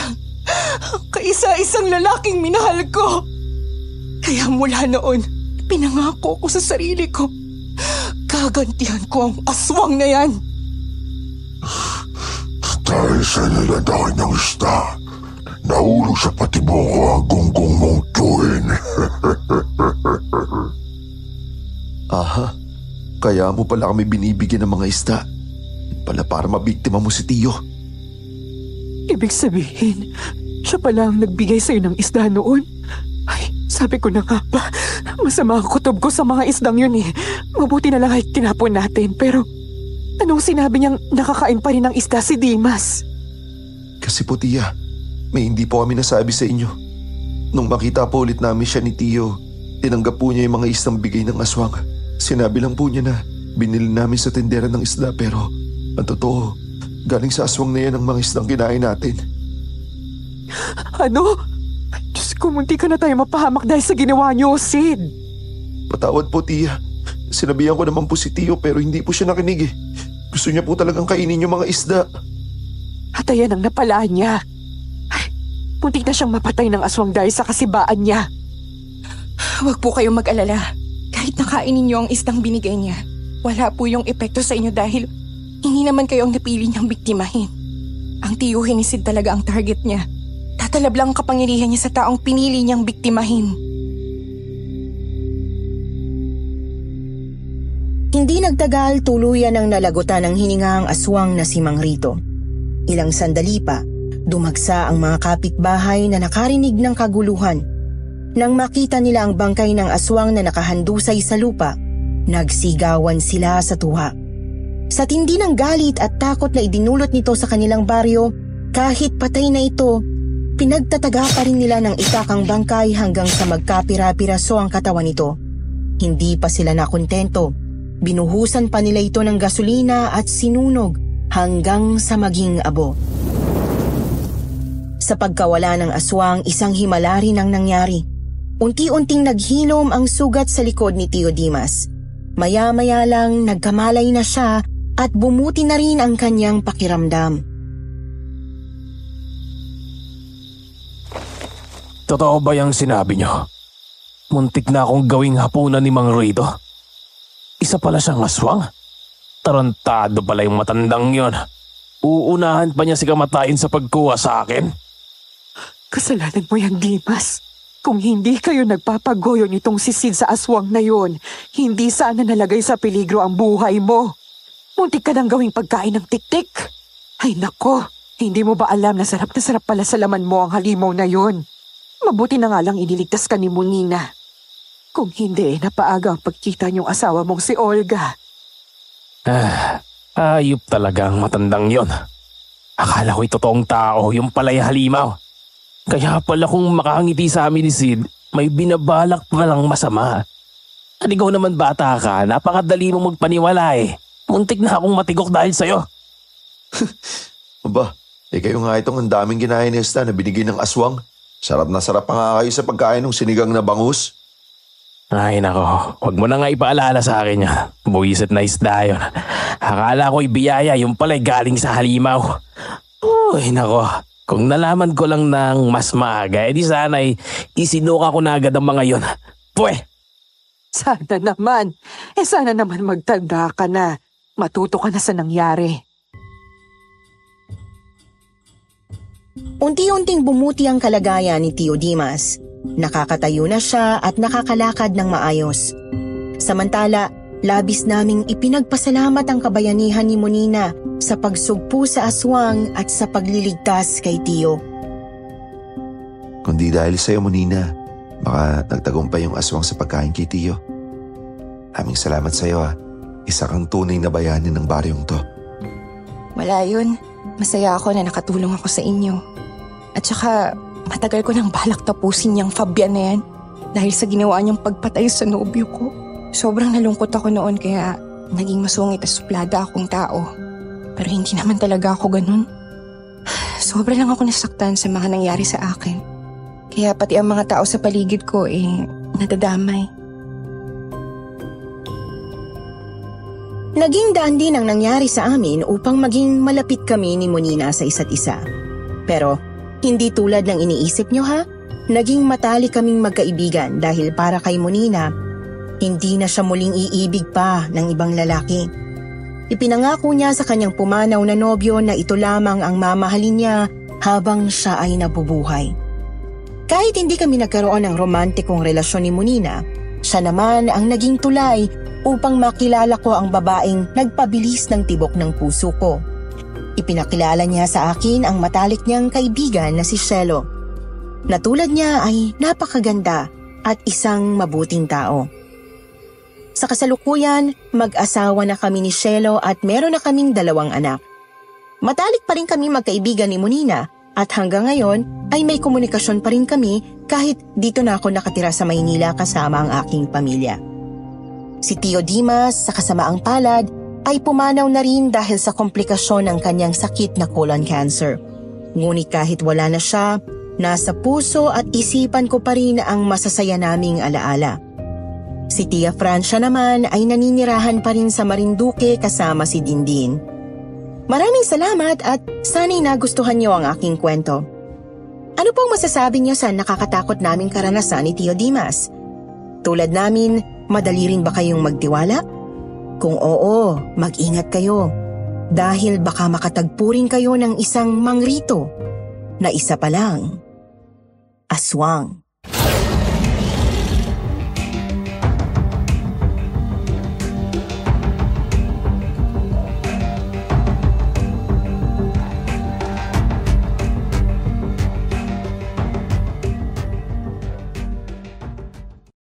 ang kaisa-isang lalaking minahal ko. Kaya mula noon, pinangako ko sa sarili ko, gagantihan ko ang aswang na yan. Dahil sa nilandakan ng isda, nahulog sa patibong ko ang gunggong mong tuwin. Aha, kaya mo pala kami binibigyan ng mga isda. Pala para mabiktima mo si Tio. Ibig sabihin, siya pala ang nagbigay sa'yo ng isda noon. Ay, sabi ko na nga ba, masama ang kutob ko sa mga isdang yun eh. Mabuti na lang ay tinapon natin, pero anong sinabi niyang nakakain pa rin ng isda si Dimas? Kasi po, Tia, may hindi po kami nasabi sa inyo. Nung makita po ulit namin siya ni Tio, tinanggap po niya yung mga isdang bigay ng aswang. Sinabi lang po niya na binili namin sa tindera ng isda, pero ang totoo, galing sa aswang na yan ang mga isdang kinain natin. Ano? Diyos ko, munti ka na tayo mapahamak dahil sa ginawa niyo, Sid. Patawad po, Tia. Sinabihan ko naman po si Tio pero hindi po siya nakinig eh. Gusto niya po talagang kainin yung mga isda. At ayan ang napalaan niya. Ay, munti na siyang mapatay ng aswang dahil sa kasibaan niya. Huwag po kayong mag-alala. Kahit nakainin niyo ang isdang binigay niya, wala po yung epekto sa inyo dahil Hindi naman kayo ang napili niyang biktimahin. Ang tiyuhin ni Sid talaga ang target niya. Tatalab lang ang kapangyarihan niya sa taong pinili niyang biktimahin. Hindi nagtagal, tuluyan ang nalagutan ng hininga ang aswang na si Mang Rito. Ilang sandali pa, dumagsa ang mga kapitbahay na nakarinig ng kaguluhan. Nang makita nila ang bangkay ng aswang na nakahandusay sa lupa, nagsigawan sila sa tuwa. Sa tindi ng galit at takot na idinulot nito sa kanilang baryo, kahit patay na ito, pinagtataga pa rin nila ng itakang bangkay hanggang sa magkapira-piraso ang katawan nito. Hindi pa sila nakontento. Binuhusan pa nila ito ng gasolina at sinunog hanggang sa maging abo. Sa pagkawala ng aswang, isang himala rin ang nangyari. Unti-unting naghilom ang sugat sa likod ni Tio Dimas. Maya-maya lang nagkamalay na siya at bumuti na rin ang kanyang pakiramdam. Totoo ba yung sinabi niyo? Muntik na akong gawing hapunan ni Mang Rito. Isa pala siyang aswang. Tarantado pala yung matandang yon. Uunahan pa niya si kamatayin sa pagkuha sa akin. Kasalanan mo yan, Dimas. Kung hindi kayo nagpapagoyo nitong si Sid sa aswang na yon, hindi sana nalagay sa peligro ang buhay mo. Muntik ka nang gawing pagkain ng tiktik. Ay nako, hindi mo ba alam na sarap pala sa laman mo ang halimaw na yon? Mabuti na nga lang iniligtas ka ni Munina. Kung hindi, napaaga ang pagkita niyong asawa mong si Olga. Ayop talaga ang matandang yon. Akala ko'y totoong tao, yung pala'y halimaw. Kaya pala kung makangiti sa amin ni Sid, may binabalak palang masama. At ikaw naman bata ka, napakadali mong magpaniwala eh. Muntik na akong matigok dahil sa'yo. Aba, kayo nga itong ang daming ginahin ni Esta na binigyan ng aswang. Sarap na sarap pa nga kayo sa pagkain ng sinigang na bangus. Ay nako, huwag mo na nga ipaalala sa akin yan. Buwisit na isda yun. Akala ko'y biyaya, yung pala'y galing sa halimaw. Uy nako, kung nalaman ko lang ng mas maaga, edi sana'y isinuka ko na agad ang mga yun. Pwe! Sana naman magtanda ka na. Matuto ka na sa nangyari. Unti-unting bumuti ang kalagayan ni Tio Dimas. Nakakatayo na siya at nakakalakad ng maayos. Samantala, labis naming ipinagpasalamat ang kabayanihan ni Munina sa pagsugpo sa aswang at sa pagliligtas kay Tio. Kundi dahil sa'yo, Munina, baka nagtagumpay yung aswang sa pagkain kay Tio. Aming salamat sa'yo ha. Isa kang tunay na bayani ng baryong to. Wala yun. Masaya ako na nakatulong ako sa inyo. At saka, matagal ko nang balak tapusin niyang Fabian na yan dahil sa ginawa niyang pagpatay sa nobyo ko. Sobrang nalungkot ako noon kaya naging masungit at suplada akong tao. Pero hindi naman talaga ako ganun. Sobra lang ako nasaktan sa mga nangyari sa akin. Kaya pati ang mga tao sa paligid ko nadadamay. Naging daan din ang nangyari sa amin upang maging malapit kami ni Munina sa isa't isa. Pero hindi tulad ng iniisip nyo ha, naging matalik kaming magkaibigan dahil para kay Munina, hindi na siya muling iibig pa ng ibang lalaki. Ipinangako niya sa kanyang pumanaw na nobyo na ito lamang ang mamahalin niya habang siya ay nabubuhay. Kahit hindi kami nagkaroon ng romantikong relasyon ni Munina, siya naman ang naging tulay upang makilala ko ang babaeng nagpabilis ng tibok ng puso ko. Ipinakilala niya sa akin ang matalik niyang kaibigan na si Shelo. Na tulad niya ay napakaganda at isang mabuting tao. Sa kasalukuyan, mag-asawa na kami ni Shelo at meron na kaming 2 anak. Matalik pa rin kami magkaibigan ni Munina at hanggang ngayon ay may komunikasyon pa rin kami kahit dito na ako nakatira sa Maynila kasama ang aking pamilya. Si Tio Dimas sa kasamaang palad ay pumanaw na rin dahil sa komplikasyon ng kanyang sakit na colon cancer. Ngunit kahit wala na siya, nasa puso at isipan ko pa rin ang masasaya naming alaala. Si Tia Francia naman ay naninirahan pa rin sa Marinduque kasama si Dindin. Maraming salamat at sana'y nagustuhan niyo ang aking kwento. Ano pong masasabi niyo sa nakakatakot naming karanasan ni Tio Dimas? Tulad namin, madali rin ba kayong magtiwala? Kung oo, mag-ingat kayo. Dahil baka makatagpo rin kayo ng isang mangrito na isa pa lang, aswang.